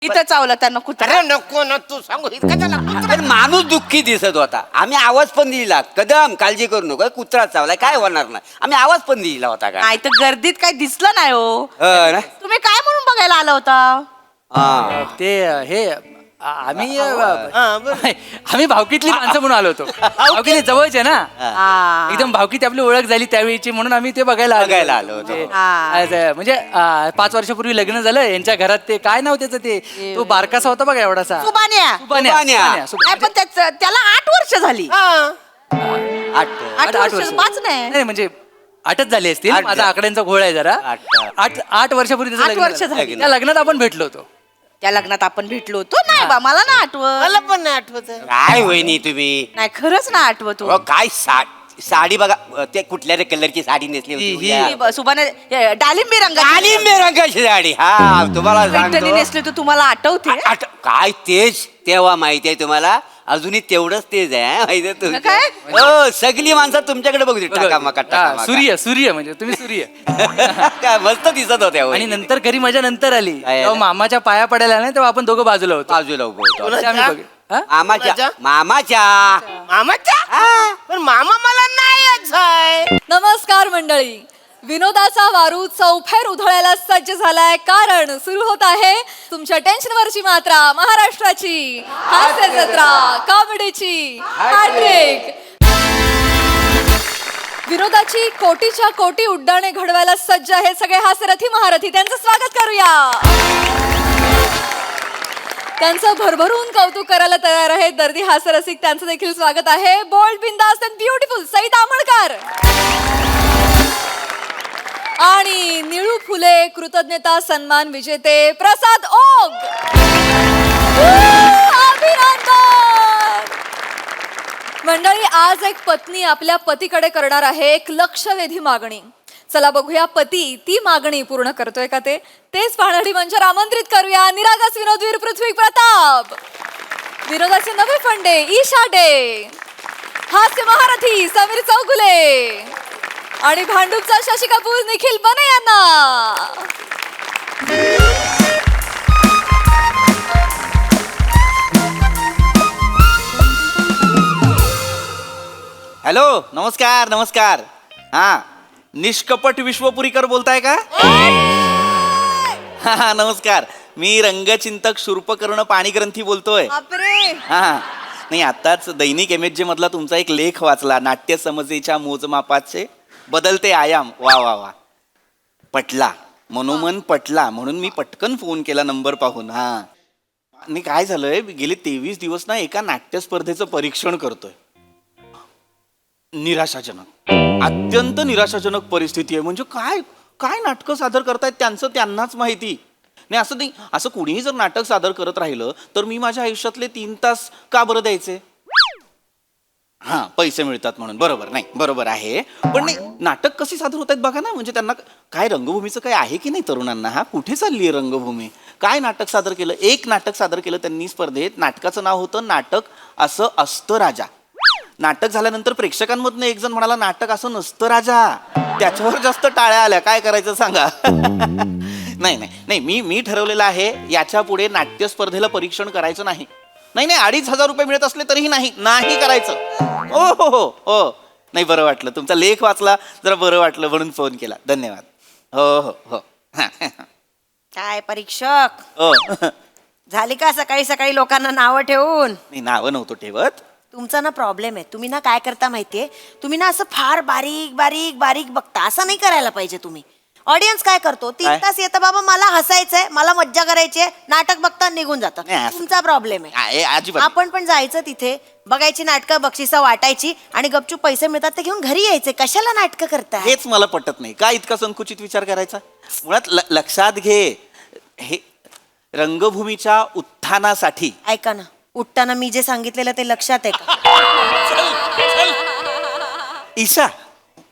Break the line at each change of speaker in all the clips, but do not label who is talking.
इथं चावला त्यांना कुत्रा.
अरे नको ना तू सांगू इतका झाला कुत्रा.
पण माणूस दुःखी दिसत होता. आम्ही आवाज पण दिला, कदम काळजी करू नको, कुत्रा चावलाय काय होणार नाही. आम्ही आवाज पण दिला होता का?
नाही तर गर्दीत काही दिसलं नाही हो.
हो ना?
तुम्ही काय म्हणून बघायला आला होता?
हा.
ते हे आम्ही
बरं.
आम्ही भावकीतली माणसं म्हणून आलो होतो. भावकीतली जवळचे ना,
हा.
एकदम भावकीत आपली ओळख झाली त्यावेळीची म्हणून आम्ही ते बघायला
आलो होतो.
ते,
हा.
म्हणजे 5 वर्षापूर्वी लग्न झालं यांच्या घरात. ते काय नाव त्याचं ते तो बारकासा होता बघा एवढासा
सुबान्या.
सुबान्या.
सुबान्या.
नाही पण त्याला 8 वर्ष झाली.
हा.
8 वर्ष 5 नाही.
नाही म्हणजे 8च झाली असतील.
आठ
माझा आकड्यांचा घोळ आहे जरा. 8 वर्षापूर्वी त्याचं
8
लग्न
वर्ष
झालं.
झाली.
त्या लग्नात आपण भेटलो होतो.
त्या लग्नात आपण भेटलो होतो. नाही बा मला ना आठवत.
मला पण नाही आठवत आहे.
काय वहिनी तुम्ही?
नाही खरंच ना आठवत.
अहो, काय साडी बघा, ते कुठल्या रे कलरची साडी नेसली होती?
ही-
उद्या?
सुबाने डालिंबी रंगाची
डाळिंबी रंगाची साडी. हा तुम्हाला
पैठणी
सांगतो.
नेसली तर तुम्हाला आठवते?
काय तेच तेव्हा माहिती आहे तुम्हाला? अजूनही तेवढंच तेज आहे माहिती आहे तुमचं?
काय?
हो, सगळी माणसं तुमच्याकडे बघू टाकामाका
हा,
टाकामाका.
सूर्य म्हणजे तुम्ही सूर्य.
काय मस्त दिसत होत्या
आणि
वहिनी.
नंतर घरी माझ्या नंतर आली
काय
तेव्हा
आलं?
मामाच्या पाया पडायला नाही तेव्हा आपण दोघं बाजूला होतो.
बाजूला उभं होतो.
ते आम्ही बघ- हा?
मामाच्या मामाच्या
मामाच्या पण मामा मला नाही यायचं आहे.
नमस्कार मंडळी. विनोदाचा वारू चौफेर उधळायला सज्ज झालाय, कारण सुरू होत आहे तुमच्या टेन्शनवरची मात्रा, महाराष्ट्राची हास्य जत्रा, कॉमेडीची हॅट्रिक. विनोदाची कोटीच्या कोटी उड्डाणे घडवायला सज्ज आहेत सगळे हास्यरथी महारथी. त्यांचं स्वागत करूया. त्यांचं भरभरून कौतुक करायला तयार आहेत दर्दी हास्यरसिक. त्यांचं देखील स्वागत आहे. बोल्ड, बिंदास अँड ब्युटिफुल सई दामणकर आणि निळू फुले कृतज्ञता सन्मान विजेते प्रसाद ओग. अभिनंदन. मंडळी, आज एक पत्नी आपल्या पतीकडे करणार आहे एक लक्षवेधी मागणी. चला बघूया पती ती मागणी पूर्ण करतोय का ते. तेच पाहण्यासाठी मंचावर आमंत्रित करूया निरागस विनोदवीर पृथ्वी प्रताप, विनोदाचे नवे फंडे ईशा डे, हास्य महारथी समीर चौगुले आणि भांडूपचा शशी कपूर निखिल बने यांना.
हॅलो, नमस्कार नमस्कार. हा, निष्कपट विश्वपुरीकर बोलताय का? हा नमस्कार. मी रंगचिंतक शूर्पकर्ण पाणीग्रंथी बोलतोय. हा नाही, आताच दैनिक MSJ मधला तुमचा एक लेख वाचला, नाट्य समजेच्या मोजमापाचे बदलते आयाम. वा वा वा, पटला, मनोमन पटला, म्हणून मी पटकन फोन केला नंबर पाहून. हा नाही, काय झालंय, गेले 23 दिवस ना एका नाट्य स्पर्धेचं परीक्षण करतोय. निराशाजनक, अत्यंत निराशाजनक परिस्थिती आहे. म्हणजे काय काय नाटकं सादर करतायत त्यांचं त्यांनाच माहिती नाही. असं नाही, असं कुणीही जर नाटक सादर करत राहिलं तर मी माझ्या आयुष्यातले 3 तास का बरं द्यायचे? हा, पैसे मिळतात म्हणून. बरोबर, नाही बरोबर आहे, पण नाही, नाटक कशी सादर होत आहेत बघा ना. म्हणजे त्यांना काय रंगभूमीचं काय आहे की नाही तरुणांना? हा, कुठे चालली आहे रंगभूमी? काय नाटक सादर केलं? एक नाटक सादर केलं त्यांनी स्पर्धेत. नाटकाचं नाव होतं नाटक असं असतं राजा. नाटक झाल्यानंतर प्रेक्षकांमधनं एक जण म्हणाला, नाटक असं नसतं राजा. त्याच्यावर जास्त टाळ्या आल्या. काय करायचं सांगा? नाही नाही नाही, मी ठरवलेलं आहे याच्या पुढे नाट्य स्पर्धेला परीक्षण करायचं नाही. नाही नाही, 2500 रुपये मिळत असले तरीही नाही करायचं. हो हो हो हो, नाही, बरं वाटलं तुमचा लेख वाचला, जरा बरं वाटलं म्हणून फोन केला. धन्यवाद. हो हो हो.
काय परीक्षक
हो.
झाली का सकाळी सकाळी लोकांना नावं ठेवून?
नाही, नावं नव्हतं ठेवत.
तुमचा ना प्रॉब्लेम आहे. तुम्ही ना काय करता माहितीये, तुम्ही ना असं फार बारीक बारीक बारीक बघता. असं नाही करायला पाहिजे तुम्ही. ऑडियन्स काय करतो, 3
काय?
तास येतं, बाबा मला हसायचंय, मला मज्जा करायची आहे, नाटक बघता निघून जातं.
नाही, असं-
तुमचा प्रॉब्लेम आहे.
अजिबात.
आपण पण जायचं तिथे, बघायची नाटकं, बक्षिसं वाटायची आणि गपचूप पैसे मिळतात ते घेऊन घरी यायचे. कशाला नाटकं करता?
हेच मला पटत नाही. का इतका संकुचित विचार करायचा? मुळात लक्षात घे, हे रंगभूमीच्या उत्थानासाठी.
ऐका ना, उठताना मी जे सांगितलेलं ते लक्षात आहे का?
ईशा,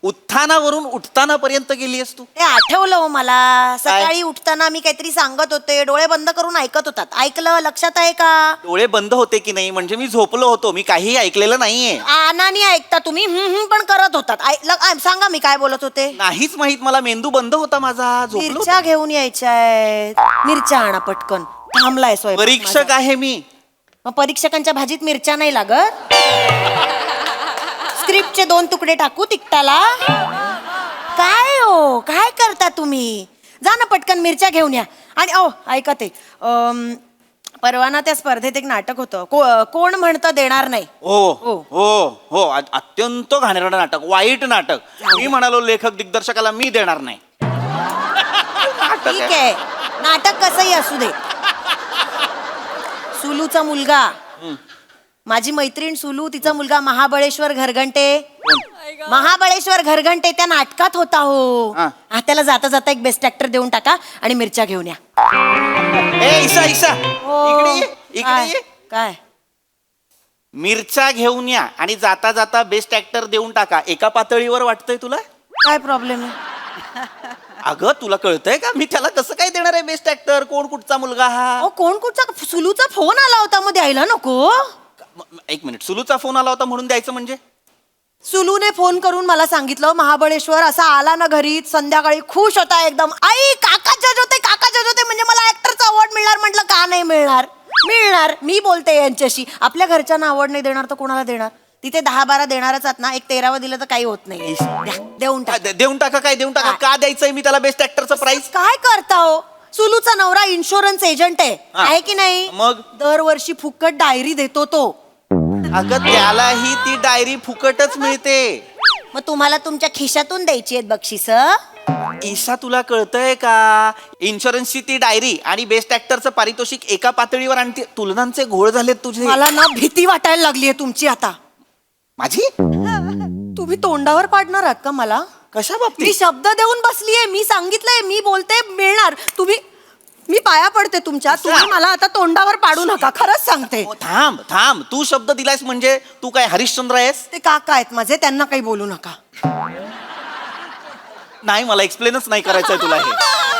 उत्थानावरून उठताना पर्यंत गेलीस तू.
ते आठवलं हो मला. सकाळी उठताना मी काहीतरी सांगत होते, डोळे बंद करून ऐकत होतात. ऐकलं? लक्षात आहे का?
डोळे बंद होते की नाही? म्हणजे मी झोपलो होतो, मी काही ऐकलेलं नाहीये.
आनाने ऐकता तुम्ही, पण करत होतात. सांगा मी काय बोलत होते.
नाहीच माहित मला, मेंदू बंद होता माझा, झोपलो होतो.
मिरच्या घेऊन यायच्या आहेत. मिरच्या आणा पटकन. थांबलाय स्वयंपाक
परीक्षक
माझा.
आहे मी.
मग परीक्षकांच्या भाजीत मिरच्या नाही लागत? स्क्रिप्टचे 2 तुकडे टाकू तिकटाला? काय हो, काय करता तुम्ही? जा ना पटकन मिरच्या घेऊन या. आणि ऐका ते परवा ना त्या स्पर्धेत एक नाटक होतं, कोण म्हणतं देणार नाही.
हो
हो.
हो हो अत्यंत घाणेरडं नाटक, वाईट नाटक. मी म्हणालो लेखक दिग्दर्शकाला मी देणार नाही.
ठीक आहे, नाटक कसंही असू दे. सुलूचा मुलगा, माझी मैत्रीण सुलू, तिचा मुलगा महाबळेश्वर घरघंटे. महाबळेश्वर घरघंटे त्या नाटकात होता हो.
हा.
त्याला जाता जाता एक बेस्ट ऍक्टर देऊन टाका आणि मिरच्या घेऊन या.
ए ईसा ईसा इकडे ये, इकडे
काय
ये.
काय?
मिरच्या घेऊन या आणि जाता जाता बेस्ट ऍक्टर देऊन टाका. एका पातळीवर वाटतंय तुला?
काय प्रॉब्लेम आहे?
अगं तुला कळतंय का मी त्याला कसं काय देणार आहे बेस्ट ऍक्टर? कोण कुठचा मुलगा हा?
कोण कुठचा? सुलूचा फोन आला होता, मग द्यायला नको?
एक मिनिट, सुलूचा फोन आला होता म्हणून द्यायचं म्हणजे?
सुलूने फोन करून मला सांगितलं महाबळेश्वर असा आला ना घरी संध्याकाळी, खुश होता एकदम. आई काका जज होते, काका जज होते, म्हणजे मला ऍक्टरचा अवॉर्ड मिळणार. म्हटलं का नाही मिळणार? मिळणार. मी बोलते यांच्याशी, आपल्या घरच्यांना अवॉर्ड नाही देणार तर कोणाला देणार? तिथे 10-12 देणारच आहात ना, एक 13वं दिलं तर काही होत नाही. देऊन टाक.
देऊन टाका. काय देऊन टाका? का द्यायचंय मी त्याला बेस्ट ऍक्टरचं प्राइस?
काय करता हो? सुलूचा नवरा इन्शुरन्स एजंट
हा.
आहे की नाही?
मग?
दरवर्षी फुकट डायरी देतो तो.
अगं त्यालाही ती डायरी फुकटच मिळते.
मग तुम्हाला तुमच्या खिशातून द्यायची आहेत बक्षीस?
ईसा तुला कळतंय का? इन्शुरन्सची ती डायरी आणि बेस्ट ऍक्टरचं पारितोषिक एका पातळीवर आणते. तुलनांचे घोळ झालेत तुझे.
मला ना भीती वाटायला लागलीये तुमची आता.
माझी?
तुम्ही तोंडावर पाडणार आहात का मला?
कशा
मी
बाबतीत?
शब्द देऊन बसलीये, मी सांगितलंय, मी बोलते मिळणार. मी पाया पडते तुमच्या, तुम्ही मला आता तोंडावर पाडू नका, खरंच सांगते.
थांब थांब, तू शब्द दिलायस म्हणजे तू काय हरिश्चंद्र आहेस?
ते काका आहेत माझे, त्यांना काही बोलू नका.
नाही, मला एक्सप्लेनच नाही करायचंय तुला हे.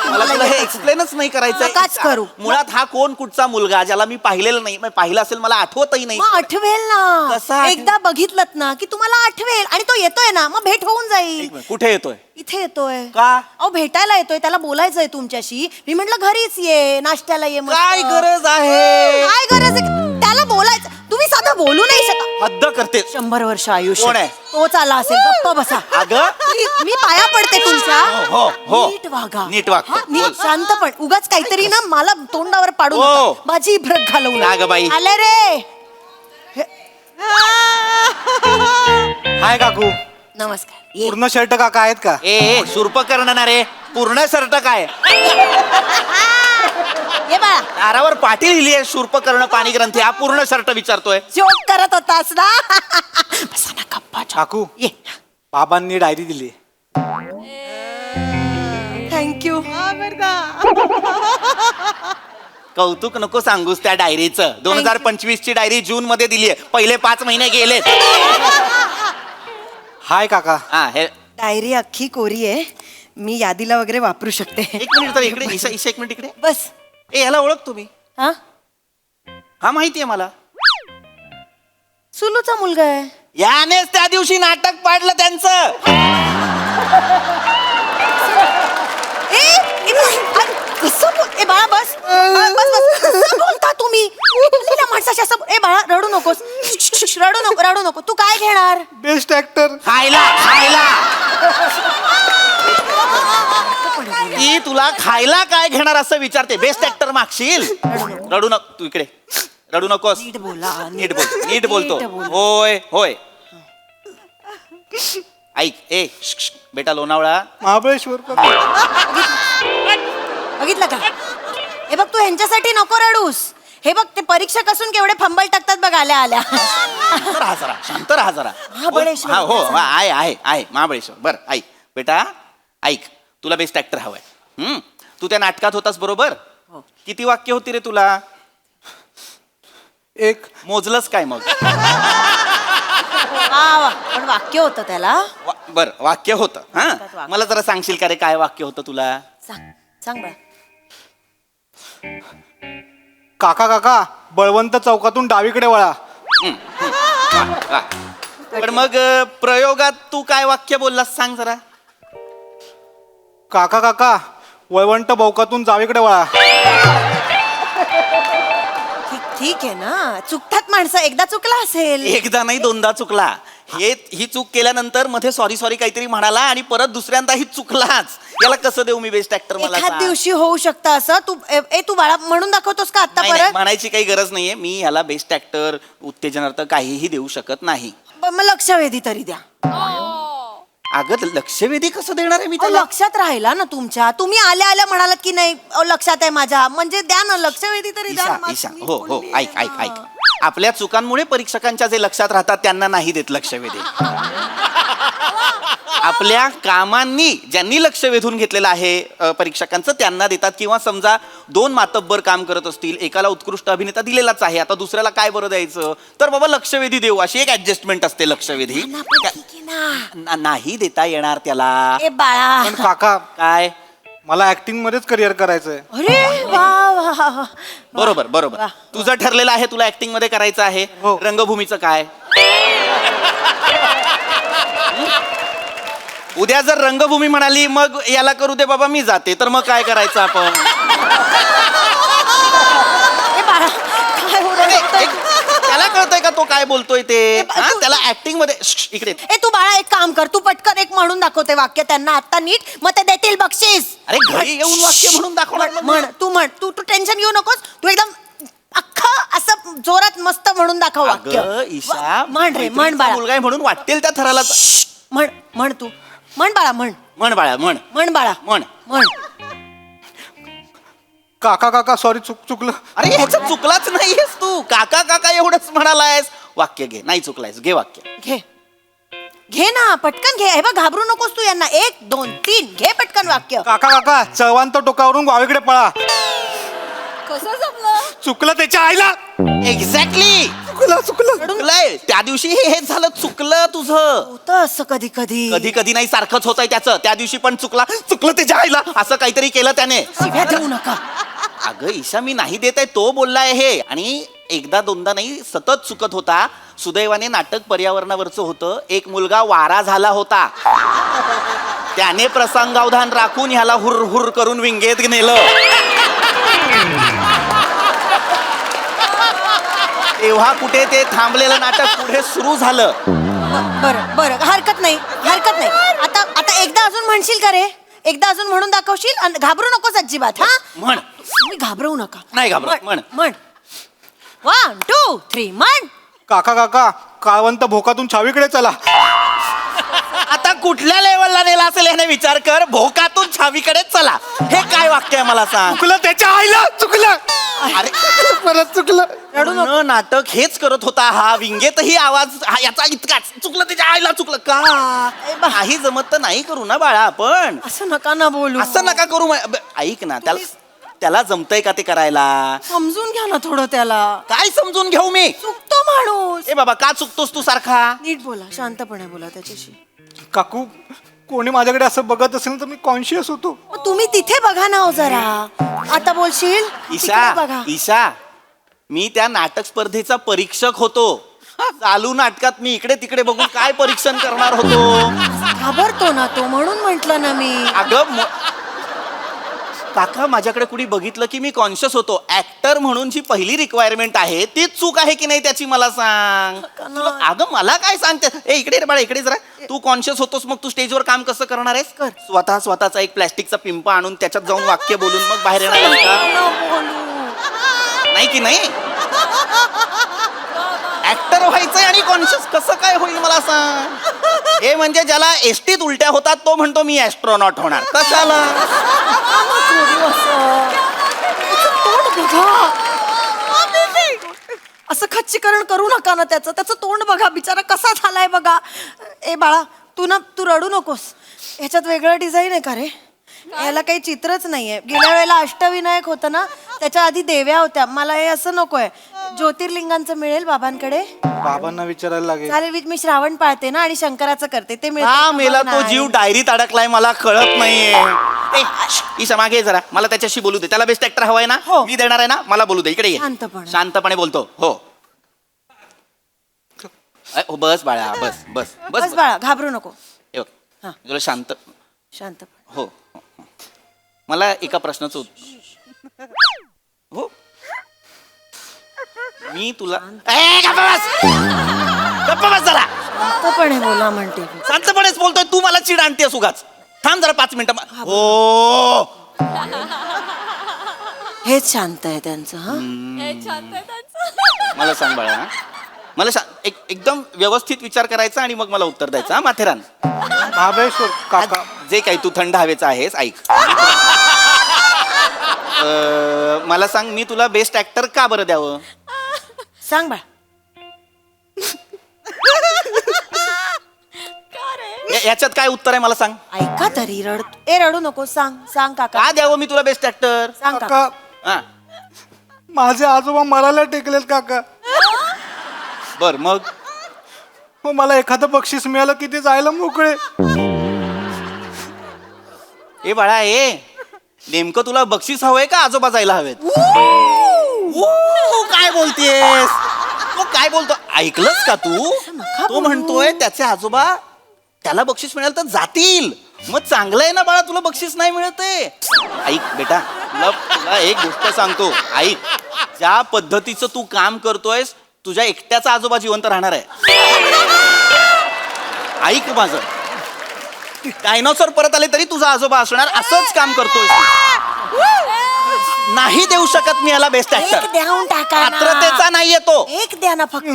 मला तुला हे एक्सप्लेनच नाही
नकाच
करायचंय.
करू.
मुळात हा कोण कुठचा मुलगा ज्याला मी पाहिलेलं नाही, पाहिलं असेल मला आठवतही नाही.
मग आठवेल ना,
कसा आठवेल?
एकदा बघितलं ना की तुम्हाला आठवेल. आणि तो येतोय ना, मग भेट होऊन जाईल.
एक मिनिट, कुठे येतोय?
इथे येतोय.
का?
अहो भेटायला येतोय, त्याला बोलायचंय तुमच्याशी. मी म्हंटल घरीच ये, नाश्त्याला ये. मस्त.
काय गरज आहे?
काय गरज आहे? त्याला बोलायचं. तुम्ही साधं बोलू नाही शकत.
हद्द करते.
100 वर्ष आयुष्य.
कोण आहे?
तोच आला असेल. गप्प बसा.
अगं
Please, मी पाया पडते तुमच्या.
हो, हो.
नीट वागा.
नीट वागतो.
हा, नीट
बोल.
शांत पण. उगाच काहीतरी ना मला तोंडावर पाडू
हो.
नका. माझी इब्रत घालवू
ना गं बाई.
आले रे.
हाय काकू,
नमस्कार. ये.
पूर्ण शर्ट काका आहेत का?
ए सुरप करणार रे, पूर्ण शर्ट काय?
ये बाळा.
दारावर पाटी लिहिली आहे शूर्प कर्ण पाणी ग्रंथी. हा पूर्ण शर्ट विचारतोय.
जोक करत होतास ना. बसा ना गप्पा.
काकू,
ये.
बाबांनी डायरी दिली.
थँक्यू.
कौतुक नको सांगूस त्या डायरीचं. 2025 ची डायरी जून मध्ये दिली आहे. पहिले 5 महिने गेलेत.
हाय काका,
हा हे
डायरी अख्खी कोरी आहे. मी यादीला वगैरे वापरू शकते.
एक मिनिट तर इकडे. ईशा ईशा एक मिनिट इकडे.
बस.
ए याला ओळखतो मी.
हा,
हा माहितीये मला.
सुलूचा मुलगा आहे.
यानेच त्या दिवशी नाटक पाडलं त्यांचं.
कसं ए बाळा बस. बस बस. कसं बोलता तुम्ही? लिहिल्या माणसाशी असं. ए बाळा रडू नकोस. रडू नको. तू काय घेणार?
Best actor.
खायला ती तुला खायला काय घेणार असं विचारते. बेस्ट ऍक्टर मागशील? रडू नको. तू इकडे. रडू नकोस.
नीट बोला.
नीट बोलतो. होय होय. ऐक ए बेटा लोणावळा.
महाबळेश्वर.
बघितलं का? हे बघ, तू ह्यांच्यासाठी नको रडूस. हे बघ, ते परीक्षक असून केवढे फंबल टाकतात बघ आल्या
शांत राहा जरा.
महाबळेश्वर.
हा, हो आहे महाबळेश्वर. बर ऐक बेटा, ऐक. तुला बेस्ट ऍक्टर हवाय. तू त्या नाटकात होतास बरोबर. किती वाक्य होती रे तुला?
एक.
मोजलंस काय मग?
पण वाक्य होतं त्याला.
बर वाक्य होतं. हा, मला जरा सांगशील का रे काय वाक्य होतं तुला?
सांग बा.
काका, बळवंत चौकातून डावीकडे वळा.
वा. पण मग प्रयोगात तू काय वाक्य बोललास सांग जरा.
काका, वळवंट बौकातून डावीकडे वळा.
ठीक आहे ना, चुकतात माणसं, एकदा चुकला असेल.
एकदा नाही दोनदा चुकला. ही चूक केल्यानंतर मध्ये सॉरी काहीतरी म्हणाला आणि परत दुसऱ्यांदाही चुकलाच. याला कसं देऊ मी बेस्ट ऍक्टर मला
एखाद
सांग?
दिवशी होऊ शकतं असं. तू बाळा म्हणून दाखवतोस का आता
नाही, नाही,
परत?
म्हणायची काही गरज नाहीये. मी ह्याला बेस्ट ऍक्टर उत्तेजनार्थ काहीही देऊ शकत नाही.
मग लक्षवेधी तरी द्या.
अगं लक्षवेधी कसं देणार आहे मी
अहो,
त्याला?
लक्षात राहिला ना तुमच्या. तुम्ही आल्या म्हणालात की नाही लक्षात आहे माझ्या, म्हणजे द्या ना लक्षवेधी तरी द्या.
ईशा हो ऐक आपल्या चुकांमुळे परीक्षकांच्या जे लक्षात राहतात त्यांना नाही देत लक्षवेधी. आपल्या कामांनी ज्यांनी लक्ष वेधून घेतलेलं आहे परीक्षकांचं त्यांना देतात. किंवा समजा 2 मातब्बर काम करत असतील, एकाला उत्कृष्ट अभिनेता दिलेलाच आहे, आता दुसऱ्याला काय बरं द्यायचं, तर बाबा लक्षवेधी देऊ अशी एक ऍडजस्टमेंट असते लक्षवेधी.
ना, पण ठीक आहे ना.
नाही देता येणार त्याला.
ए बाळा.
पण काका,
काय
मला ऍक्टिंग मध्येच करिअर करायचंय.
अरे वा वा वा.
बरोबर
वा.
तुझं ठरलेलं आहे, तुला ऍक्टिंग मध्ये करायचं आहे.
हो.
रंगभूमीचं काय? उद्या जर रंगभूमी म्हणाली मग याला करू दे बाबा मी जाते, तर मग काय करायचं आपण?
ए बाळा, काय ओरडतोय?
त्याला कळतंय का तो काय बोलतोय ते?
बा-
हा?
तू-
त्याला ऍक्टिंग मध्ये इकडे.
ए तू बाळा एक काम कर, तू पटकन एक म्हणून दाखवते वाक्य त्यांना आता नीट, मग ते देतील बक्षीस.
अरे घरी येऊन वाक्य म्हणून दाखवणार मग
म्हण तू टेन्शन घेऊ नकोस. तू एकदम अख्खं असं जोरात मस्त म्हणून दाखव वाक्य.
अगं, ईशा
म्हण रे, म्हण
मैत्रिणीचा
बाळा.
मुलगा आहे म्हणून वाटेल त्या थराला.
म्हण तू. म्हण बाळा, म्हण
बाळा म्हण.
म्हण बाळा,
म्हण.
म्हण.
काका सॉरी चुकलं.
अरे ह्याचं चुकलाच नाहीयेस तू. काका एवढंच म्हणालायस. वाक्य घे. नाही चुकलायस, घे वाक्य.
घे ना, पटकन घे. हे बघ, घाबरू नकोस तू यांना. 1 2 3 घे पटकन वाक्य.
काका चव्हाण टोकावरून गावीकडे पळा.
कसं जमलं?
चुकलं त्याच्या आईला.
एक्झॅक्टली. चुकलंय त्या दिवशी हे झालं, चुकलं तुझं.
होतं असं कधी कधी.
कधी नाही, सारखंच होतंय त्याचं. त्या दिवशी पण चुकलं त्याच्या आईला असं काहीतरी केलं त्याने.
शिव्या देऊ नका.
अगं ईशा मी नाही देत आहे, तो बोललाय हे. आणि एकदा दोनदा नाही, सतत चुकत होता. सुदैवाने नाटक पर्यावरणावरचं होतं. एक मुलगा वारा झाला होता, त्याने प्रसंगावधान राखून ह्याला हुर करून विंगेत नेलं. तेव्हा कुठे ते थांबलेलं नाटक पुढे सुरू झालं.
बरं हरकत नाही. आता एकदा अजून म्हणशील का रे? एकदा अजून म्हणून दाखवशील? आणि घाबरू नकोस अजिबात. हा
म्हण.
तुम्ही घाबरवू नका.
नाही घाबरत. म्हण.
1 2 3 म्हण.
काका काळवंत भोकातून छावीकडे चला.
आता कुठल्या लेवलला नेला असेल याने विचार कर. भोकातून छावीकडे चला, हे काय वाक्य आहे मला सांग?
चुकलं त्याच्या आईला. चुकलं.
अरे
परत चुकलं.
पूर्ण नाटक हेच करत होता हा. विंगेतही आवाज याचा इतकाच. चुकलं त्याच्या आईला. चुकलं का? काही जमत तर नाही करू ना बाळा आपण.
असं नका ना बोलू.
असं नका करू. ऐक ना, त्याला जमतंय का ते करायला?
समजून घ्या ना थोडं त्याला.
काय समजून घेऊ मी?
चुकतो माणूस.
ए बाबा का चुकतोस तू सारखा?
नीट बोला, शांतपणे बोला त्याच्याशी.
काकू कोणी माझ्याकडे असं बघत असेल तर मी कॉन्शियस होतो.
मग तुम्ही तिथे बघा ना हो जरा. आता बोलशील तिकडे बघा.
ईशा मी त्या नाटक स्पर्धेचा परीक्षक होतो. चालू नाटकात मी इकडे तिकडे बघून काय परीक्षण करणार होतो?
घाबरतो ना तो, म्हणून म्हंटल ना मी.
अगं काका माझ्याकडे कुणी बघितलं की मी कॉन्शियस होतो. ऍक्टर म्हणून जी पहिली रिक्वायरमेंट आहे ती चूक आहे की नाही त्याची मला सांग. अगं मला काय सांगते? ए इकडे रे बाळा, इकडे जरा. तू कॉन्शियस होतोस मग तू स्टेजवर काम कसं करणार आहेस?
कर.
स्वतःचा एक प्लॅस्टिकचा पिंपा आणून त्याच्यात जाऊन वाक्य बोलून मग बाहेर येणार आहेस का? नाही की नाही? ऍक्टर व्हायचंय आणि कॉन्शियस कसं काय होईल मला सांग? हे म्हणजे ज्याला एसटीत उलट्या होतात तो म्हणतो मी ऍस्ट्रॉनॉट होणार. कशाला?
असं खच्चीकरण करू नका ना त्याचं तोंड बघा, बिचारा कसा झालाय बघा. ए बाळा, तू रडू नकोस. ह्याच्यात वेगळं डिझाईन आहे का रे? याला काही चित्रच नाहीये. गेल्या वेळेला अष्टविनायक होतं ना, त्याच्या आधी देव्या होत्या. मला हे असं नकोय. ज्योतिर्लिंगांचं मिळेल बाबांकडे?
बाबांना विचारायला लागेल.
चालेल, मी श्रावण पाळते ना आणि शंकराचं करते, ते मिळतं
हा
का
मेला
बघ
तो
ना.
जीव डायरीत अडकलाय मला कळत नाहीये. ए, ईशा मागे जरा, मला त्याच्याशी बोलू दे. त्याला बेस्ट ऍक्टर हवाय ना?
हो.
मी देणार आहे ना, मला बोलू दे. इकडे ये.
शांतपणे.
शांतपणे बोलतो. हो बस बाळा, बस बस
बस बाळा, घाबरू नको.
हे बघ,
हा.
तुला शांत.
शांत.
हो मला एका प्रश्नाचं हो मी तुला ए, गप्प बस. गप्प बस जरा.
शांतपणे बोला म्हणते मी.
शांतपणेच बोलतोय तू, मला चिड आणतेस उगाच. थांब जरा 5 मिनिटं. हो
हेच शांत आहे त्यांचं हा.
हे शांत आहे त्यांचं.
मला सांग बाळा, मला एकदम व्यवस्थित विचार करायचा आणि मग मला उत्तर द्यायचं हा माथेरान.
महाबळेश्वर काका
जे काही तू थंड हवेचा आहेस ऐक. मला सांग, मी तुला बेस्ट ऍक्टर का बरं द्यावं?
सांग बाळ.
याच्यात काय उत्तर आहे मला सांग.
ऐका तरी रडू नको. सांग काका.
का द्यावं मी तुला बेस्ट ऍक्टर?
सांग काका.
काका
हा
माझे आजोबा मरायला टेकलेत काका.
बर मग
हो मला एखादं बक्षीस मिळालं की ते जायला मोकळे.
ए बाळा नेमकं तुला बक्षीस हवंय का आजोबा जायला हवेत? काय बोलतेस? मग काय बोलतो ऐकलंस का तू? तो म्हणतोय त्याचे आजोबा त्याला बक्षीस मिळालं तर जातील. मग चांगलं आहे ना बाळा, तुला बक्षीस नाही मिळत आहे. ऐक बेटा, तुला एक गोष्ट सांगतो ऐक. ज्या पद्धतीचं तू काम करतोयस तुझ्या एकट्याचा आजोबा जिवंत राहणार आहे. ऐक माझं, डायनोसॉर परत आले तरी तुझा आजोबा असणार. असंच काम करतोय नाही देऊ शकत मी याला बेस्ट ऍक्टर.
एक देऊन टाका ना.
पात्रतेचा नाहीये तो.
एक द्या ना फक्त.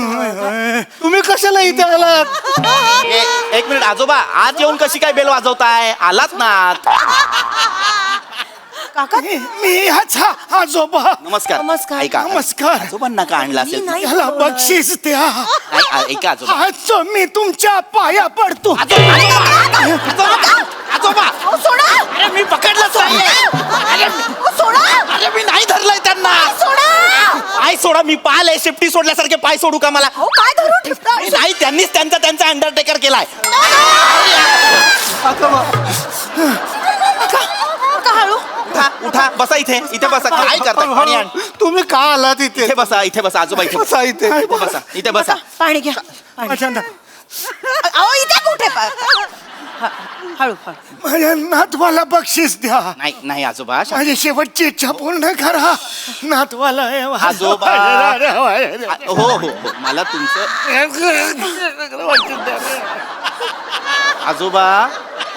तुम्ही कशाला इथे आलात?
एक मिनिट आजोबा, आज येऊन कशी काय बेल वाजवताय? आलात ना आत.
काका
मी ह्याचा आजोबा.
नमस्कार.
नमस्कार.
ऐका
नमस्कार.
आजोबांना का आणलं
मी
असेल?
नाही
ह्याला
बोलणार.
बक्षीस द्या.
ऐका आजोबा.
आज मी तुमच्या पाया पडतो.
आजोबा
अहो, सोडा.
अरे मी पकडलंच नाहीये.
अहो, सोडा.
अरे मी नाही धरलंय त्यांना.
सोडा.
पाय सोडा. मी पाहिलंय शेपटी सोडल्यासारखे पाय सोडू का मला?
अहो, काय धरून ठेवता?
मी नाही, त्यांनीच त्यांचा अंडरटेकर केलाय.
काका हळू.
उठा बसा इथे बसा. काय करता? पाणी आण.
तुम्ही का आलात इथे?
इथे बसा आजोबा इथे
बसा इथे.
इथे बसा.
पाणी घ्या. पाणी.
अच्छा ना.
अहो इथे कुठे हळू.
माझ्या नातवाला बक्षीस द्या.
नाही आजोबा.
माझी शेवटची इच्छा पूर्ण करा. नातवाला
आजोबा. हो मला तुमचं आजोबा,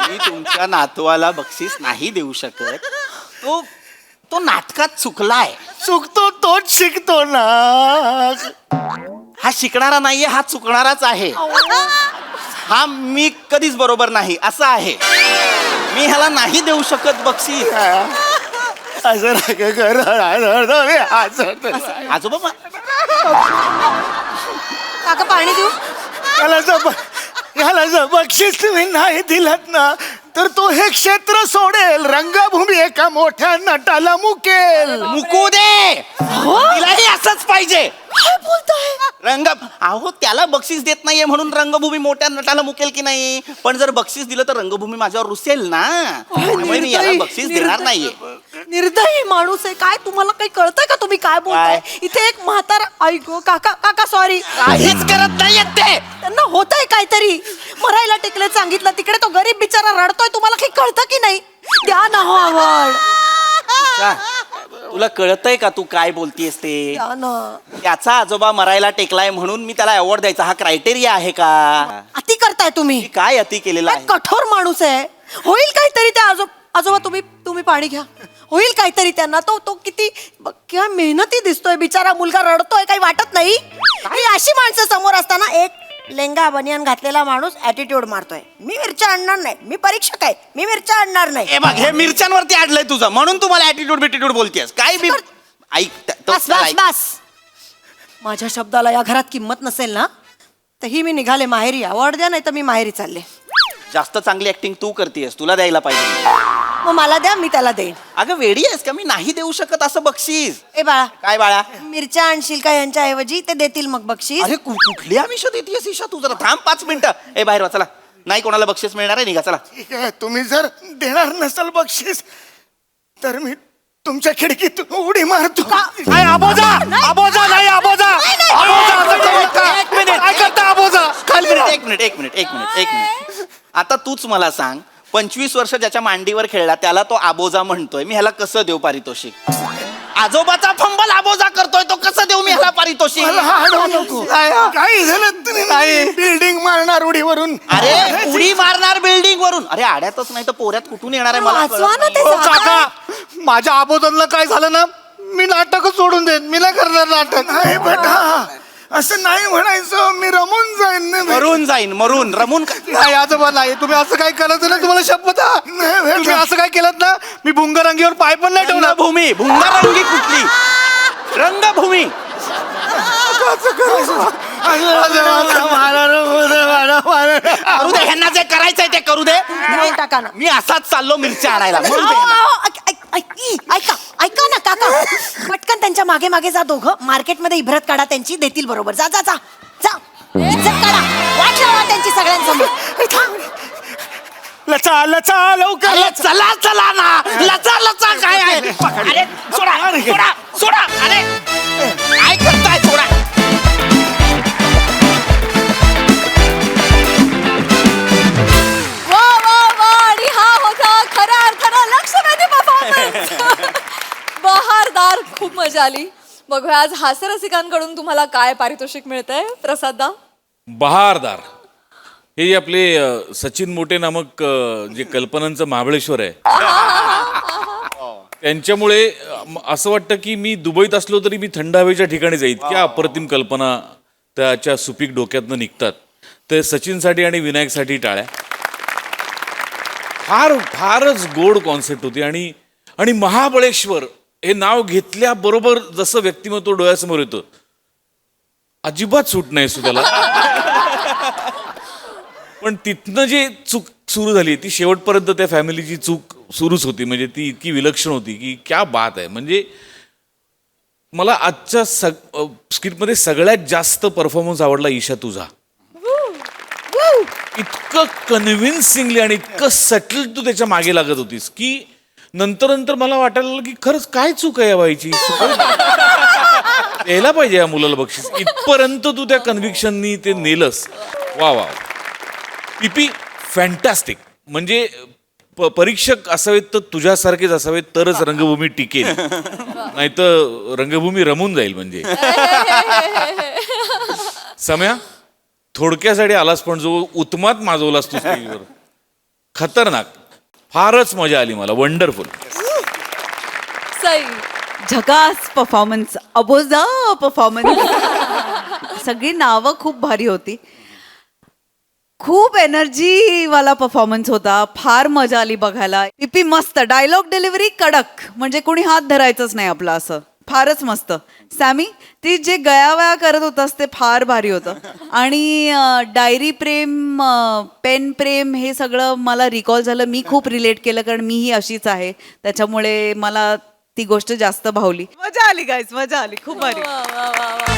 मी तुमच्या नातवाला बक्षीस नाही देऊ शकत. तो नाटकात चुकलाय.
चुकतो तोच शिकतो ना.
हा शिकणारा नाहीये, हा चुकणाराच आहे. हा मी कधीच बरोबर नाही असं आहे. मी ह्याला नाही देऊ शकत बक्षीस.
असं नका करू.
आजोबा
काका पाणी देऊ.
याला जर बक्षीस तुम्ही नाही दिलात ना तर तो हे क्षेत्र सोडेल. रंगभूमी एका मोठ्या नटाला मुकेल.
मुकू दे. तिलाही असंच पाहिजे.
काय बोलताय?
अहो त्याला बक्षीस देत नाहीये म्हणून रंगभूमी मोठ्या नटाला मुकेल की नाही? पण जर बक्षीस दिलं तर रंगभूमी माझ्यावर रुसेल ना. त्यामुळे मी याला बक्षीस देणार नाहीये.
निर्दयी माणूस आहे. काय तुम्हाला काही कळतंय का? तुम्ही काय बोलताय? इथे एक म्हातारा ऐको काका सॉरी.
काहीच करत नाहीयेत ते.
त्यांना होतंय काहीतरी. मरायला टेकले सांगितलं. तिकडे तो गरीब बिचारा रडतोय. तुम्हाला काही कळतं की नाही? द्या ना हो आवड.
तुला कळतंय का तू काय बोलतीयस ते?
द्या ना.
त्याचा आजोबा मरायला टेकलाय म्हणून मी त्याला अवॉर्ड द्यायचा हा क्रायटेरिया आहे का?
अति करताय तुम्ही.
मी काय अति केलेलं
काय
आहे?
कठोर माणूस आहे. होईल काहीतरी त्या आजोबा तुम्ही पाणी घ्या. होईल काहीतरी त्यांना. तो किती काय मेहनती दिसतोय. बिचारा मुलगा रडतोय. काही वाटत नाही. ही अशी माणसं समोर असताना एक लेंगा बनियान घातलेला माणूस ऍटिट्यूड मारतोय. मी मिरच्या आणणार नाही. मी परीक्षक आहे. मी मिरच्या आणणार नाही.
हे बघ हे मिरच्यांवरती अडलंय तुझं म्हणून तू मला ऍटिट्यूड बिटिट्यूड बोलतेस. काय बी ऐक
बस. माझ्या शब्दाला या घरात किंमत नसेल ना तर ही मी निघाले माहेरी. अवॉर्ड द्या नाही तर मी माहेरी चालले.
जास्त चांगली ऍक्टिंग तू करतेस. तुला द्यायला पाहिजे.
मग मला द्या. मी त्याला देईन.
अगं वेडी आहेस का? मी नाही देऊ शकत असं बक्षीस.
ए बाळा
काय बाळा?
मिरच्या आणशील का यांच्या ऐवजी? ते देतील मग बक्षीस.
अरे कुठली आमिषा देतेस ईशा तू? जरा थांब 5 मिनिटं. ए बाहेर वा चला. नाही कोणाला बक्षीस मिळणार आहे. निघा चला.
ठीक आहे. तुम्ही जर देणार नसाल बक्षीस तर मी तुमच्या खिडकीतून उडी मारतो.
नाही,
आबोजा नाही. आबोजा असं करू नका.
एक मिनिट.
काय करता आबोजा? खाली राहा.
एक मिनिट. आता तूच मला सांग, 25 वर्ष ज्याच्या मांडीवर खेळला त्याला तो आबोजा म्हणतोय. मी ह्याला कसं देऊ पारितोषिक? आजोबाचा फंबल आबोजा करतोय तो कसं देऊ मी ह्याला पारितोषिक? पारितोषिक
मला अडवू नको काही झालं नाही बिल्डिंग मारणार उडीवरून
अरे उडी मारणार बिल्डिंग वरून. अरे आड्यातच नाही तर पोऱ्यात कुठून येणार आहे मला
वाचवा
कळत
ना ते
नाही.
हो, काका माझ्या आबोधनला काय झालं ना मी नाटकच सोडून देईन मी नाही करणार नाटक नाही बेटा असं नाही म्हणायचं मी रमून जाईन ना
मरून जाईन मरून रमून काय?
नाही आजोबा नाही तुम्ही असं काय केलं ना तुम्हाला शपथ तुम्ही असं काय केलं ना मी भुंगरंगीवर पाय पण नाही ठेवला
रंगभूमी भुंगारंगी कुठली रंगभूमी. करू दे ह्यांना जे करायचंय ते करू दे.
देऊन टाका ना.
मी असाच चाललो मिरच्या आणायला मरू
अहो,
दे ह्यांना.
अहो, ऐका ऐका ना काका पटकन त्यांच्या मागे मागे जा दोघं मार्केटमध्ये इब्रत काढा त्यांची देतील बरोबर जा जा जा जा इज्जत काढा वाट लावा त्यांची सगळ्यांसमोर
लचा लचा लवकर
अरे चला चला ना लचा लचा काय आहे अरे सोडा सोडा सोडा अरे काय करताय सोडा.
वा वा वा आणि हा होता खऱ्या अर्थानं लक्षवेधी परफॉर्मन्स. बहारदार खूप मजा आली. बघूया आज हास्यरसिकांकडून तुम्हाला काय पारितोषिक मिळतंय प्रसाददा.
बहारदार हे जे आपले सचिन मोटे नामक जे कल्पनांचं महाबळेश्वर आहे त्यांच्यामुळे असं वाटतं की मी दुबईत असलो तरी मी थंड हवेच्या ठिकाणी जाईल. इतक्या अप्रतिम कल्पना त्याच्या सुपीक डोक्यातनं निघतात. ते सचिनसाठी आणि विनायकसाठी टाळ्या. फारच गोड कॉन्सेप्ट होती. आणि महाबळेश्वर हे नाव घेतल्याबरोबर जसं व्यक्तिमत्व डोळ्यासमोर येतं अजिबात सूट नाही सुद्याला. पण तिथनं जी चूक सुरू झाली ती शेवटपर्यंत त्या फॅमिलीची चूक सुरूच होती. म्हणजे ती इतकी विलक्षण होती की क्या बात आहे. म्हणजे मला आजच्या स्किटमध्ये सगळ्यात जास्त परफॉर्मन्स आवडला ईशा तुझा. इतकं कन्व्हिन्सिंगली आणि इतकं सटल तू त्याच्या मागे लागत होतीस की नंतर नंतर मला वाटायला लागलं की खरंच काय चूक आहे या बाईची. यायला पाहिजे या मुलाला बक्षीस. इथपर्यंत तू त्या कन्व्हिक्शननी ते नेलस. वा वा पीपी फॅन्टॅस्टिक. म्हणजे परीक्षक असावेत तर तुझ्यासारखेच असावेत तरच रंगभूमी टिकेल नाही तर रंगभूमी रमून जाईल. म्हणजे सम्या थोडक्यासाठी आलास पण जो उत्मात माजवलास तू स्टेजवर खतरनाक. फारच मजा आली मला. वंडरफुल.
सई
झकास परफॉर्मन्स अबोजा परफॉर्मन्स सगळी नावं खूप भारी होती. खूप एनर्जी वाला परफॉर्मन्स होता. फार मजा आली बघायला. पीपी मस्त. डायलॉग डिलिव्हरी कडक म्हणजे कोणी हात धरायचंच नाही आपला असं. फारच मस्त. सॅमी ती जे गयावया करत होतास ते फार भारी होतं. आणि डायरी प्रेम पेन प्रेम हे सगळं मला रिकॉल झालं. मी खूप रिलेट केलं कारण मीही अशीच आहे. त्याच्यामुळे मला ती गोष्ट जास्त भावली. मजा आली गाईज मजा आली खूप भारी.
वा वा वा वा.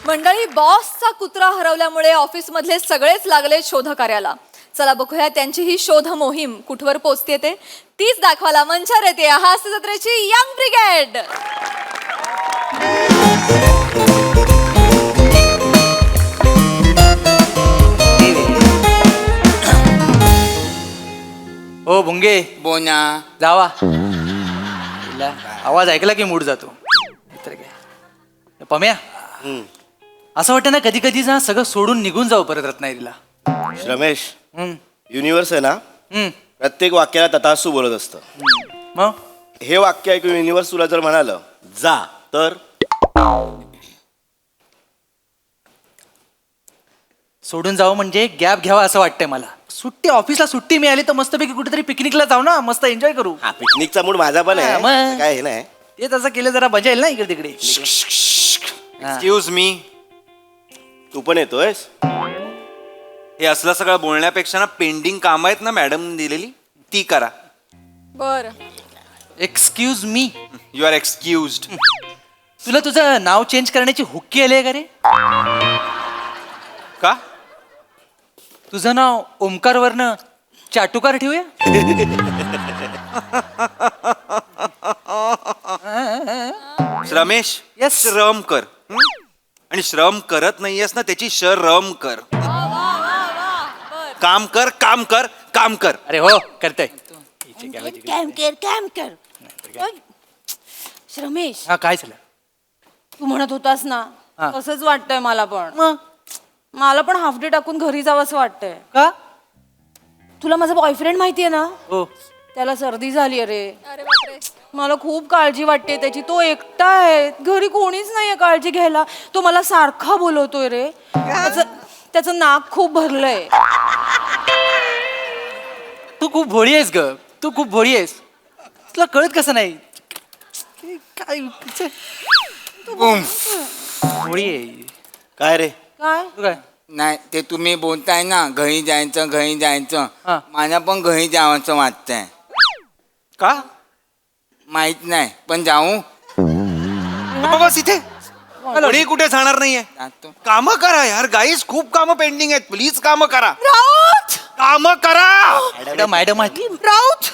मंडळी बॉसचा कुत्रा हरवल्यामुळे ऑफिसमधले सगळेच लागले शोधकार्याला. चला बघूया त्यांची ही शोध मोहीम कुठवर पोहोचते ते. तीच दाखवायला मंचावर येते हास्य जत्रेची यंग ब्रिगेड.
हो भुंगे
बोना
जावा. इला, आवाज ऐकला की मूड जातो. इतर काय पम्या असं वाटतं ना कधी कधी ना सगळं सोडून निघून जाऊ परत रत्नागिरीला.
रमेश
हम्म,
युनिव्हर्स आहे ना
हम्म,
प्रत्येक वाक्याला तथास्तू बोलत असतं.
मग
हे वाक्य ऐकून युनिव्हर्स तुला जर म्हणालं जा तर
सोडून जावं म्हणजे गॅप घ्यावा असं वाटतंय मला. सुट्टी ऑफिसला सुट्टी मिळाली तर मस्तपैकी कुठेतरी पिकनिकला जाऊ ना. मस्त एन्जॉय करू.
हा पिकनिकचा मूड माझा पण
हा,
आहे.
मग.
काय हे नाही
ते तसं केलं जरा मजा येईल ना इकडे तिकडे.
Excuse me.
तू पण येतोयस.
हे असलं सगळं बोलण्यापेक्षा ना पेंडिंग काम आहेत ना मॅडम दिलेली ती करा.
बर
excuse me.
You are excused.
तुला तुझं नाव चेंज करण्याची हुक्की आली आहे का रे?
का?
तुझं नाव ओमकार वरनं चाटुकार ठेवूया.
रमेश
Yes.
श्रम कर. हं? आणि श्रम करत नाहीयेस ना त्याची शरम कर. काम कर काम कर काम कर.
अरे हो करतोय.
रमेश,
हा काय झालं?
तू म्हणत होतास ना
हा.
तसंच वाटतंय मला पण.
मग
मला पण हाफ डे टाकून घरी जावं असं वाटतंय.
का?
तुला माझा बॉयफ्रेंड माहितीये ना,
हो.
त्याला सर्दी झाली अरे.
अरे बापरे.
मला खूप काळजी वाटते त्याची. तो एकटा आहे, घरी कोणीच नाहीये काळजी घ्यायला. तो मला सारखा बोलवतोय रे. त्याचं नाक खूप भरलंय.
तू खूप भोळी आहेस ग, तू खूप भोळी आहेस. तुला कळत कसं नाही? काय भोळी आहे.
काय रे?
काय
तू काय?
नाही ते तुम्ही बोलताय ना घरी जायचं
हा.
मला पण घरी जावंसं वाटतंय.
का
माहित नाही पण जाऊ.
बस इथे कोणी कुठे जाणार नाहीये.
जातो.
काम करा यार गाईज, खूप कामं पेंडिंग आहेत. प्लीज काम करा,
राऊत
काम करा.
मॅडम मॅडम
राऊत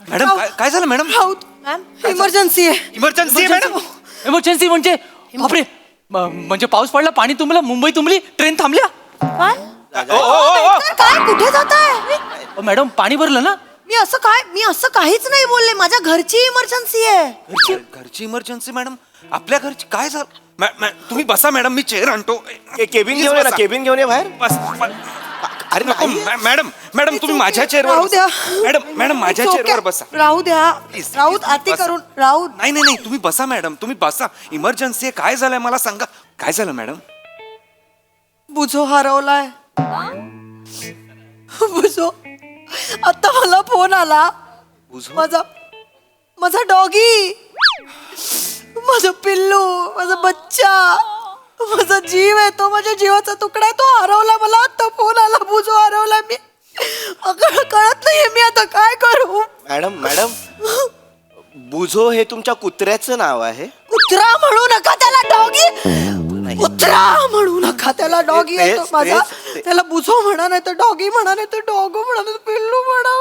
मॅडम काय झालं मॅडम?
राऊत मॅम इमर्जन्सी आहे.
इमर्जन्सी आहे मॅडम.
इमर्जन्सी म्हणजे बापरे. म्हणजे पाऊस पडला, पाणी तुंबलं, मुंबई तुंबली, ट्रेन थांबल्या.
काय
ओ, ओ, ओ, ओ.
काय कुठे जाताय?
मॅडम पाणी भरलं ना.
मी असं काहीच नाही बोलले. माझ्या घरची इमर्जन्सी आहे.
घरची इमर्जन्सी मॅडम? आपल्या घरची काय झालं? तुम्ही बसा मॅडम, मी चेअर आणतो.
केबिन घेऊन ये ना, केबिन घेऊन ये बाहेर.
अरे नको मॅडम, मॅडम तुम्ही माझ्या चेअरवर
राहू द्या.
मॅडम माझ्या
It's okay.
चेअरवर बसा.
राहू द्या.
Please,
राऊत
please,
अति
बसा.
करून राऊत.
नाही नाही नाही तुम्ही बसा मॅडम, तुम्ही बसा. इमर्जन्सी आहे, काय झालंय मला सांगा. काय झालं मॅडम?
बुजो हरवलाय. बुजो. आता मला फोन आला.
बुजो?
माझा डॉगी, माझं पिल्लू, माझा बच्चा, माझा जीव आहे तो, माझ्या जीवाचा तुकडा आहे, तो हरवला. मला आता फोन आला, बुजो हरवला. मी कळत नाहीये मी आता काय करू.
मॅडम बुझो हे तुमच्या कुत्र्याचं नाव आहे.
कुत्रा म्हणू नका त्याला, डॉगी. कुत्रा म्हणू नका त्याला, डॉगी आहे तो माझा. त्याला बुझो म्हणा, नाही तर डॉगी म्हणा, नाही तर डॉगो म्हणा, नाही तर पिल्लू म्हणा.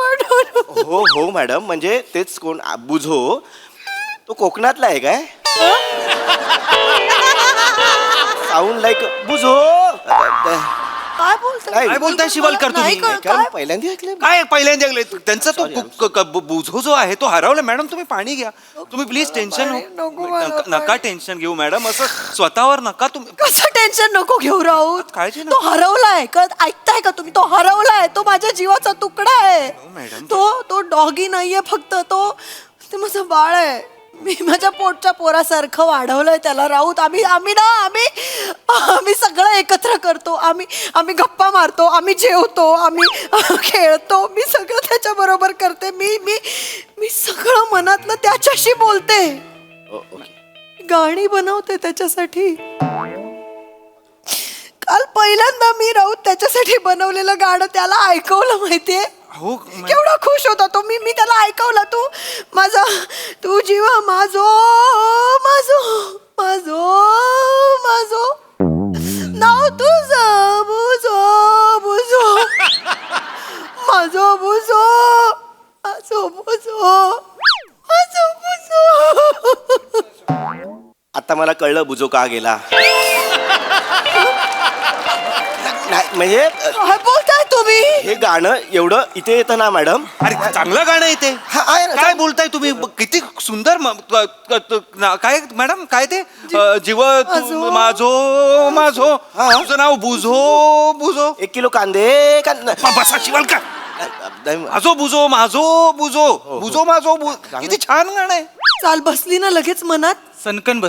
हो मॅडम, म्हणजे तेच कोण बुझो. तो कोकणातला आहे काय? साऊंड लाईक बुझो.
काय
बोलताय शिवालकर तुम्ही?
काय पहिल्यांदा ऐकलं?
काय पहिल्यांदा ऐकलंय? त्यांचा तो बुझो जो आहे तो हरवला. मॅडम तुम्ही पाणी घ्या, तुम्ही प्लीज. टेन्शन नका टेन्शन घेऊ मॅडम, असं स्वतःवर नका तुम्ही.
कसं टेन्शन नको घेऊ राऊत.
काळजी
तो हरवलाय. ऐकताय का तुम्ही? तो हरवलाय. तो माझ्या जीवाचा तुकडा आहे.
मॅडम.
तो डॉगी नाहीये फक्त, ते माझं बाळ आहे. मी माझ्या पोटच्या पोरासारखं वाढवलंय त्याला राऊत. आम्ही सगळं एकत्र करतो. आम्ही गप्पा मारतो, आम्ही जेवतो, आम्ही खेळतो. मी सगळं त्याच्या बरोबर करते. मी सगळं मनातलं त्याच्याशी बोलते. गाणी बनवते त्याच्यासाठी. काल पहिल्यांदा मी राऊत त्याच्यासाठी बनवलेलं गाणं त्याला ऐकवलं. माहितीये
हो
केवढा खुश होता तो. मी त्याला ऐकवला. तू जीव माझो नाव तुझं बुजो माझो बुजो.
आता मला कळलं बुझो का गेला. नाही म्हणजे
काय बोलताय तुम्ही?
हे गाणं एवढं इथे येतं ना मॅडम.
अरे चांगलं गाणं आहे ते.
हा, आहे ना.
काय बोलताय तुम्ही? किती सुंदर काय मॅडम काय ते जीव माझो
हा.
तुझं नाव बुझो.
1 किलो कांदे
बसा शिवालकर. बुझो माझो किती छान गाणं आहे.
चाल बसली ना लगेच मनात.
सनकन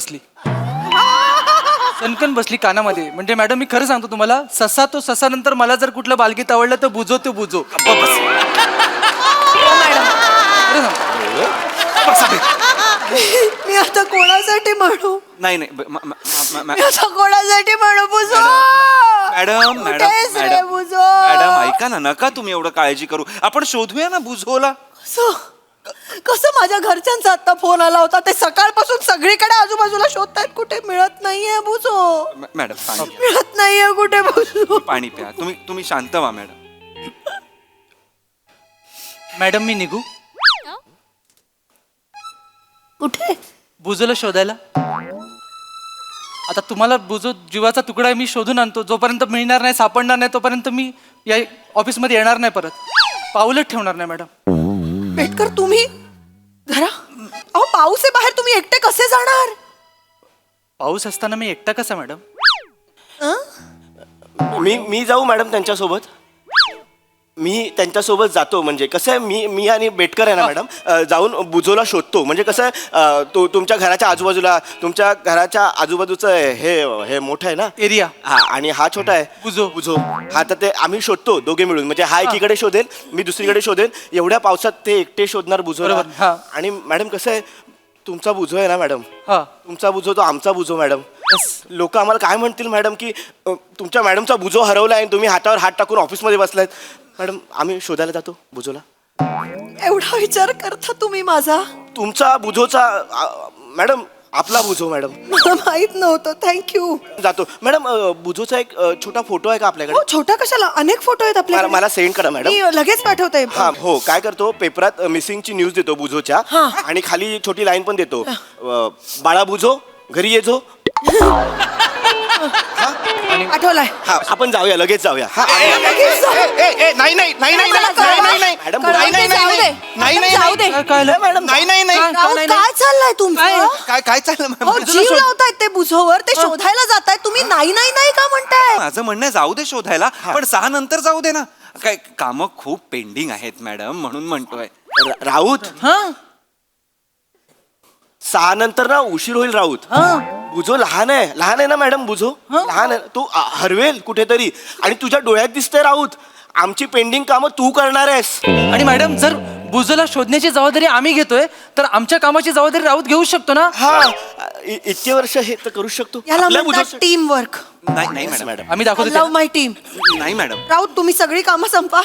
बसली कानामध्ये. म्हणजे मॅडम मी खरं सांगतो तुम्हाला, ससा तो ससा नंतर मला जर कुठलं बालगीत आवडलं तर बुजो तो बुजो.
मी आता कोणासाठी म्हणू?
नाही
मी आता कोणासाठी म्हणू? बुजो कुठेस रे बुजो?
मॅडम ऐका ना, नका तुम्ही एवढं काळजी करू. आपण शोधूया ना बुझोला.
कसं माझ्या घरच्यांचा आता फोन आला होता. ते सकाळपासून सगळीकडे आजूबाजूला शोधतायत, कुठे मिळत नाहीये बुजो.
मॅडम पाणी प्या.
मिळत नाहीये कुठे बुजो.
पाणी प्या. तुम्ही शांत व्हा मॅडम.
मॅडम मी निघू
कुठे?
बुजोला शोधायला. आता तुम्हाला बुजो जीवाचा तुकडा मी शोधून आणतो. जोपर्यंत मिळणार नाही, सापडणार नाही, तोपर्यंत मी या ऑफिसमध्ये येणार नाही, परत पाऊलच ठेवणार नाही मॅडम.
बेटकर तुम्ही धरा अहो पाऊस आहे बाहेर, तुम्ही एकटे कसे जाणार?
पाऊस असताना मी एकटा कसा मॅडम?
मी जाऊ मॅडम त्यांच्यासोबत. मी त्यांच्यासोबत जातो. म्हणजे कसं आहे, मी आणि बेटकर आहे ना मॅडम, जाऊन बुजोला शोधतो. म्हणजे कसं आहे, तो तुमच्या घराच्या आजूबाजूला, तुमच्या घराच्या आजूबाजूचं हे मोठं आहे ना
एरिया.
हा, आणि हा छोटा आहे बुजो. हा, तर ते आम्ही शोधतो दोघे मिळून. म्हणजे हा एकीकडे शोधेल, मी दुसरीकडे शोधेल. एवढ्या पावसात ते एकटे शोधणार बुजोला.
बरोबर, हा.
आणि मॅडम कसं आहे, तुमचा बुजो आहे ना मॅडम,
हा.
तुमचा बुजो तो आमचा बुजो मॅडम. लोक आम्हाला काय म्हणतील मॅडम, की तुमच्या मॅडमचा बुजो हरवलाय आणि तुम्ही हातावर हात टाकून ऑफिसमध्ये बसलायत. मॅडम आम्ही शोधायला जातो बुजोला.
एवढा विचार करता तुम्ही माझा?
तुमचा बुजोचा मॅडम, आपला बुजो मॅडम.
मला माहित नव्हतं. थँक्यू.
जातो मॅडम. बुजोचा एक छोटा फोटो आहे का आपल्याकडे?
हो, छोटा कशाला, अनेक फोटो आहेत आपल्याकडे.
मला सेंड करा मॅडम.
मी लगेच पाठवते.
हा हो, काय करतो, पेपरात मिसिंगची न्यूज देतो बुजोच्या,
हा.
आणि खाली छोटी लाईन पण देतो, बाळा बुजो घरी ये जो.
आठवलाय.
हा, आपण जाऊया, लगेच जाऊया. हा,
लगेच जाऊ.
नाही नाही नाही नाही
मला
नाही नाही नाही
मॅडम,
कळवते,
नाही, नाही,
जाऊ
नाही,
दे.
नाही, नाही,
जाऊ दे.
मॅडम
नाही नाही नाही
राहुल, काय चाललंय तुमचं?
काय चाललं
हो,
मॅम?
जीव लावतायत ते बुझोवर, ते शोधायला जातायत. तुम्ही नाही नाही नाही का म्हणताय?
माझं म्हणणं आहे, जाऊ दे शोधायला, पण 6 नंतर जाऊ दे ना. काय कामं खूप पेंडिंग आहेत मॅडम, म्हणून म्हणतोय.
राऊत,
हा
6 नंतर ना उशीर होईल राऊत. बुजो लहान आहे ना मॅडम, बुजो लहान आहे. तू हरवेल कुठेतरी, आणि तुझ्या डोळ्यात दिसतंय राऊत, आमची पेंडिंग कामं तू करणार आहेस.
आणि मॅडम, जर बुजोला शोधण्याची जबाबदारी आम्ही घेतोय तर आमच्या कामाची जबाबदारी राऊत घेऊ शकतो ना?
हा, इतके वर्ष हे तर करू शकतो.
याला
आपल्या
म्हणतात
बुजो-
टीम वर्क.
नाही नाही
Yes,
मॅडम,
आम्ही दाखवतो
लव्ह माय टीम.
नाही मॅडम.
राऊत, तुम्ही सगळी कामं संपा.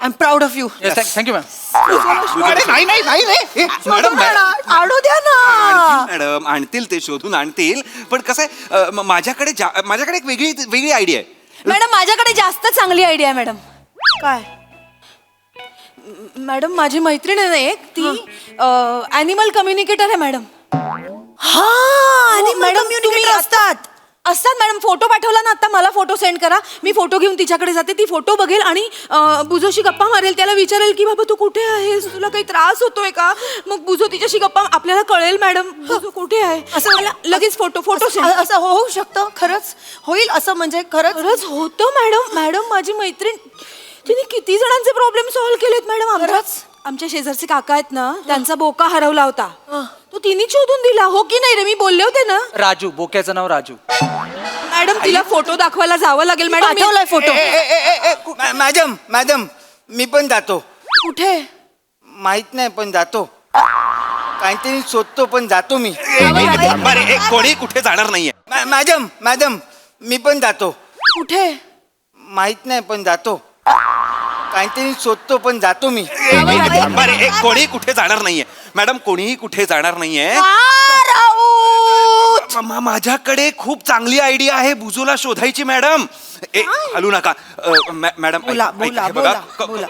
I am proud of you.
Thank you ma'am.
अरे नाही नाही नाही नाही.
मॅडम
आणू द्या ना.
मॅडम आणतील, ते शोधून आणतील. पण कसं आहे, माझ्याकडे एक वेगळी आयडिया आहे.
मॅडम, माझ्याकडे जास्त चांगली आयडिया आहे मॅडम. काय? मॅडम, माझी मैत्रीण आहे ना एक, ती ॲनिमल कम्युनिकेटर आहे मॅडम. हा, मॅडम तुम्ही असतात मॅडम. फोटो पाठवला ना आता, मला फोटो सेंड करा. मी फोटो घेऊन तिच्याकडे जाते, ती फोटो बघेल आणि बुजोशी गप्पा मारेल. त्याला विचारेल की बाबा तू कुठे आहेस, तुला काही त्रास होतोय का? मग बुजो तिच्याशी गप्पा, आपल्याला कळेल मॅडम बुजो कुठे आहे. असं मला लगेच फोटो सेंड. असं होऊ शकतं? खरंच होईल असं? म्हणजे खरंच होतं मॅडम. मॅडम, माझी मैत्रीण, तिने किती जणांचे प्रॉब्लेम सॉल्व्ह केलेत मॅडम. आमच्या शेजारचे काका आहेत ना, त्यांचा बोका हरवला होता, तो तिने शोधून दिला. हो की नाही रे? मी बोलले होते ना.
राजू, बोक्याचं नाव राजू.
मॅडम, तिला फोटो दाखवायला जावं लागेल मॅडम. पाठवलाय फोटो.
मॅडम मी पण जातो.
कुठे?
माहित नाही पण जातो. काहीतरी शोधतो पण जातो मी.
बरे, कोणी कुठे जाणार नाहीये.
मॅडम मी पण जातो.
कुठे?
माहित नाही पण जातो. काहीतरी शोधतो पण जातो मी.
बरे, कोणी कुठे जाणार नाहीये मॅडम, कोणीही कुठे जाणार नाहीये. माझ्याकडे खूप चांगली आयडिया आहे बुजोला शोधायची मॅडम. हलू नका मॅडम.
बोला बोला बोला बोला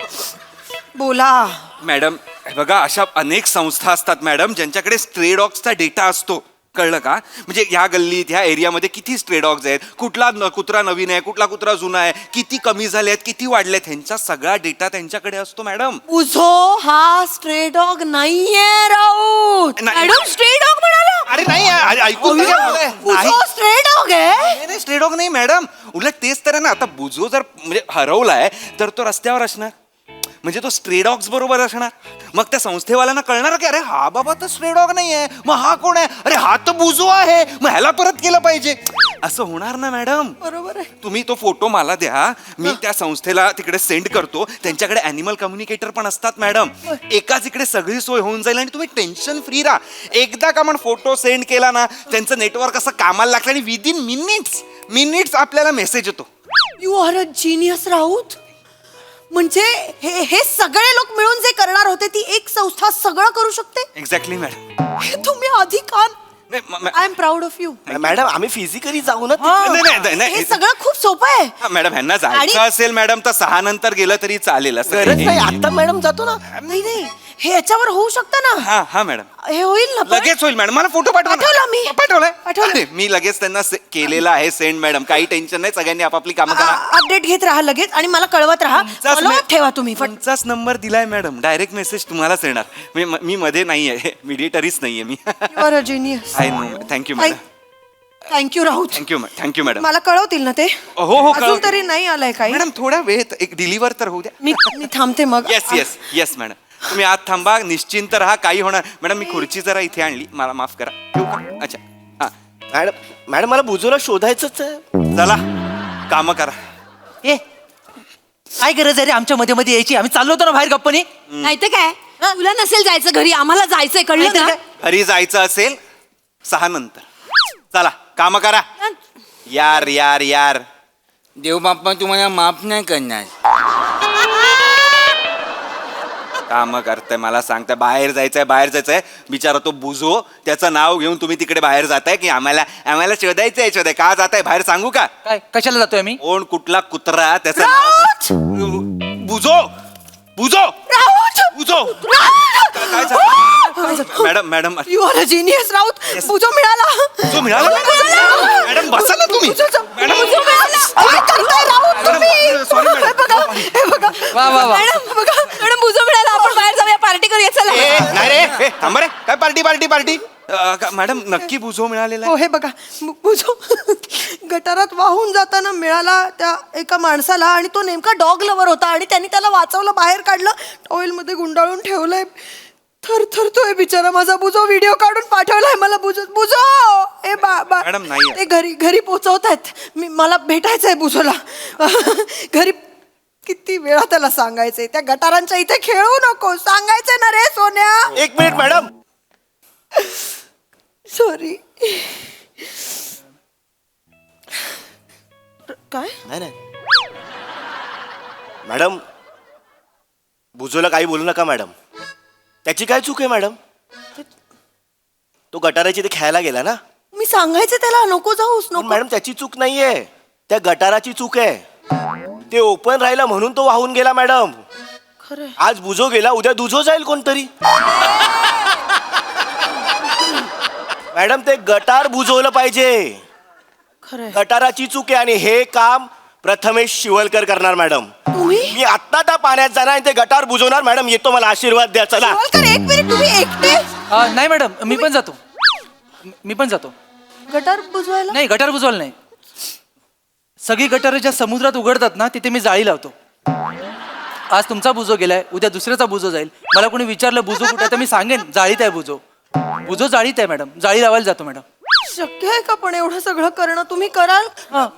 बोला.
मॅडम हे बघा, अशा अनेक संस्था असतात मॅडम ज्यांच्याकडे स्ट्रे डॉग्सचा डेटा असतो. कळलं का? म्हणजे ह्या गल्लीत, ह्या एरियामध्ये किती स्ट्रे डॉग्स आहेत, कुठला कुत्रा नवीन आहे, कुठला कुत्रा जुना आहे, किती कमी झाले आहेत, किती वाढलेत, ह्यांचा सगळा डेटा त्यांच्याकडे असतो मॅडम.
बुझो हा स्ट्रे डॉग नाहीये राऊत. मॅडम, स्ट्रे डॉग म्हणाला?
अरे नाही, ऐकून तर घ्या. नाही
बुझो स्ट्रे डॉग आहे?
नाही, स्ट्रे डॉग नाही मॅडम. उलट तेच तर आहे ना. आता बुजो जर म्हणजे हरवलाय तर तो रस्त्यावर असणार, म्हणजे तो स्ट्रे डॉग्स बरोबर असणार. मग त्या संस्थेवाल्यांना कळणार की अरे हा बाबा तर स्ट्रे डॉग नाहीये, मग हा कोण आहे? अरे हा तर बुजो आहे, मग ह्याला परत केलं पाहिजे. असं होणार ना मॅडम.
बरोबर आहे.
तुम्ही तो फोटो मला द्या, मी त्या संस्थेला तिकडे सेंड करतो. त्यांच्याकडे ॲनिमल कम्युनिकेटर पण असतात मॅडम. एकाच इकडे सगळी सोय होऊन जाईल आणि तुम्ही टेन्शन फ्री राहा. एकदा का आपण फोटो सेंड केला ना, त्यांचं नेटवर्क असं कामाला लागतं आणि विदिन मिनिट्स आपल्याला मेसेज येतो.
You are a genius Raut. म्हणजे हे सगळे लोक मिळून जे करणार होते, ती एक संस्था सगळं करू शकते.
Exactly madam.
हे तुम्ही आधी का? I am proud of you.
Madam, आम्ही फिजिकली जाऊ ना.
हे सगळं खूप सोपं आहे
मॅडम. ह्यांना जायचं असेल मॅडम तर 6 नंतर गेलं तरी चालेल. असं
गरज नाही, आता मॅडम जातो ना.
नाही नाही, हे याच्यावर होऊ शकतं ना?
हा हा मॅडम
हे होईल ना पण?
लगेच होईल मॅडम मला फोटो पाठवा ना.
पाठवला मी.
पाठवलाय
पाठवला.
अरे, मी लगेच त्यांना केलेला आहे सेंड मॅडम काही टेन्शन नाही सगळ्यांनी आपापली कामं करा
अपडेट घेत राहा लगेच आणि मला कळवत राहा.
तुमचाच
Follow up
मे-
ठेवा तुम्ही फट.
तुमचाच नंबर दिलाय मॅडम डायरेक्ट मेसेज तुम्हालाच येणार मी मध्ये नाहीये मीडिएटरीच नाहीये मी
You are a genius.
I know thank you madam
thank you Raut.
Thank you madam
मला कळवतील ना ते?
हो, हो,
अजून
कळवतील.
तरी नाही आलंय काही.
मॅडम थोडा वेळ एक डिलिव्हर तर होऊ द्या
मी थांबते मग.
येस मॅडम तुम्ही आत थांबा निश्चिंत राहा काही होणार मॅडम मी खुर्ची जरा इथे आणली मला माफ करा ठेवू का? अच्छा हा
मॅडम मला बुजोला शोधायचंच आहे.
चला काम करा
ए काय गरज आहे रे आमच्या मध्ये मध्ये यायची? आम्ही चाललो होतो ना बाहेर गप्पनी.
नाही तर काय, तुला नसेल जायचं घरी, आम्हाला जायचंय, कळलं ना?
घरी जायचं असेल 6 नंतर चला काम करा यार
देव बाप्पा तुम्हाला माफ नाही करणार.
काम करताय मला सांगताय बाहेर जायचंय बिचारा तो बुजो त्याचं नाव घेऊन तुम्ही तिकडे बाहेर जाताय की आम्हाला शोधायचंय का जाताय बाहेर सांगू का
काय कशाला जातोय आम्ही?
कोण कुठला कुत्रा त्याचं नाव बुजो काय झालं madam
you are a genius Raut. बुजो मिळाला.
बुजो मिळाला? मॅडम बसा ना तुम्ही मॅडम
बुजो मिळाला. काय करताय राऊत तुम्ही?
सॉरी
हे बघा, हे बघा.
वा, वा, वा.
मॅडम बघा, मॅडम बुजो मिळाला. आपण बाहेर जाऊया, पार्टी करूया चला.
नाही रे थांबा रे काय पार्टी मॅडम नक्की बुजो मिळालेला
हो हे बघा, बुजो गटारात वाहून जाताना मिळाला त्या एका माणसाला आणि तो नेमका डॉग लवर होता आणि त्यांनी त्याला वाचवलं, बाहेर काढलं, टॉवेल मध्ये गुंडाळून ठेवलंय. थरथरतोय बिचारा माझा बुजो. व्हिडिओ काढून पाठवलाय मला. बुजो ए
मॅडम, नाही.
ते घरी पोहोचवतायत. मला भेटायचंय बुजोला. घरी किती वेळा त्याला सांगायचंय त्या गटारांच्या इथे खेळू नको, सांगायचंय ना रे सोन्या.
1 मिनिट मॅडम.
सॉरी. काय?
नाही मॅडम बुजोला काही बोलू नका मॅडम. त्याची काय चूक आहे मॅडम? तो गटाराची ते खेळायला गेला ना.
मी सांगायचं त्याला नको जाऊस
पण
नको.
मॅडम त्याची चूक नाहीये, त्या गटाराची चूक आहे. ते ओपन राहिलं म्हणून तो वाहून गेला मॅडम.
खरं
आज बुजो गेला, उद्या दुजो जाईल कोणतरी. मॅडम ते गटार बुजवलं पाहिजे.
खरं
गटाराची चूक आहे आणि हे काम प्रथमेश शिवलकर करणार मॅडम.
तुम्ही
मी आत्ता त्या पाण्यात जाणार आणि ते गटार बुजवणार मॅडम. येतो, मला आशीर्वाद द्या. चला.
शिवलकर, एक मिनिट, तुम्ही एकटे
नाही मॅडम मी पण जातो.
गटार बुजवायला?
नाही गटार बुजवायला नाही. सगळी गटार ज्या समुद्रात उघडतात ना तिथे मी जाळी लावतो. आज तुमचा बुजो गेलाय, उद्या दुसऱ्याचा बुजो जाईल. मला कोणी विचारलं बुजो कुठे तर मी सांगेन जाळीत आहे बुजो जाळीत आहे मॅडम. जाळी लावायला जातो मॅडम.
शक्य आहे का पण एवढं सगळं करणं? तुम्ही कराल?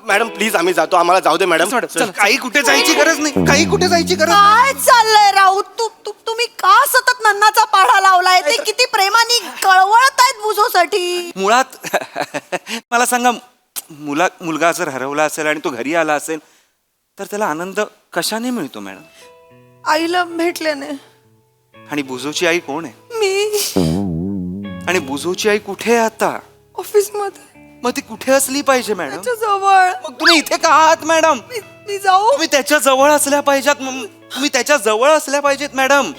मॅडम प्लीज आम्ही जातो, आम्हाला जाऊ दे मॅडम.
मॅडम, चला.
काही कुठे जायची गरज नाही
काय चाललंय राऊत? तुम्ही का सतत नन्नाचा पाढा लावलाय? ते किती प्रेमाने कळवळत आहेत बुजोसाठी.
मुळात मला सांगा मुलगा जर हरवला असेल आणि तो घरी आला असेल तर त्याला आनंद कशाने मिळतो मॅडम?
आईला भेटल्याने.
आणि बुजोची आई कोण आहे?
मी
आणि बुजोची आई कुठे आहे आता?
ऑफिस मध्ये.
मग ती कुठे असली पाहिजे मॅडम?
त्याच्या जवळ.
मग तुम्ही इथे का आहात मॅडम?
मी जाऊ?
तुम्ही त्याच्या जवळ असल्या पाहिजेत. तुम्ही त्याच्या जवळ असल्या पाहिजेत मॅडम.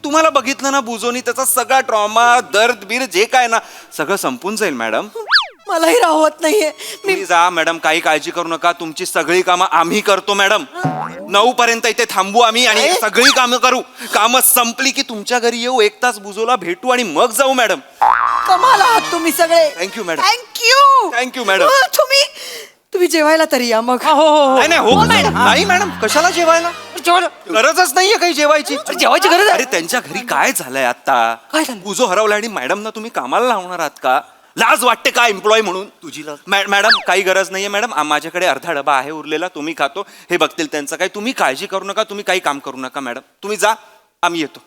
तुम्हाला बघितलं ना बुजोनी त्याचा सगळा ट्रॉमा दर्द बीर जे काय ना सगळं संपून जाईल मॅडम.
मलाही राहत नाहीये.
तुम्ही जा मॅडम, काही काळजी करू नका. तुमची सगळी कामं आम्ही करतो मॅडम. 9 पर्यंत इथे थांबू आम्ही आणि सगळी कामं करू. कामं संपली की तुमच्या घरी येऊ, 1 तास बुजोला भेटू आणि मग जाऊ मॅडम.
कमाल आहात तुम्ही सगळे.
Thank you madam.
Thank you
madam.
तुम्ही जेवायला तरी या मग.
नाही हो नाही मॅडम कशाला जेवायला? गरजच नाहीये काही जेवायची.
जेवायची गरज आहे?
अरे त्यांच्या घरी काय झालंय आता?
काय झालं?
बुजो हरवला आणि मॅडम ना तुम्ही कामाला लावणार आहात का? लाज वाटते का एम्प्लॉय म्हणून? तुझी लाज? मॅडम काही गरज नाहीये मॅडम. माझ्याकडे अर्धा डबा आहे उरलेला, तुम्ही खातो. हे बघतील त्यांचं काय. तुम्ही काळजी करू नका, तुम्ही काही काम करू नका मॅडम. तुम्ही जा, आम्ही येतो.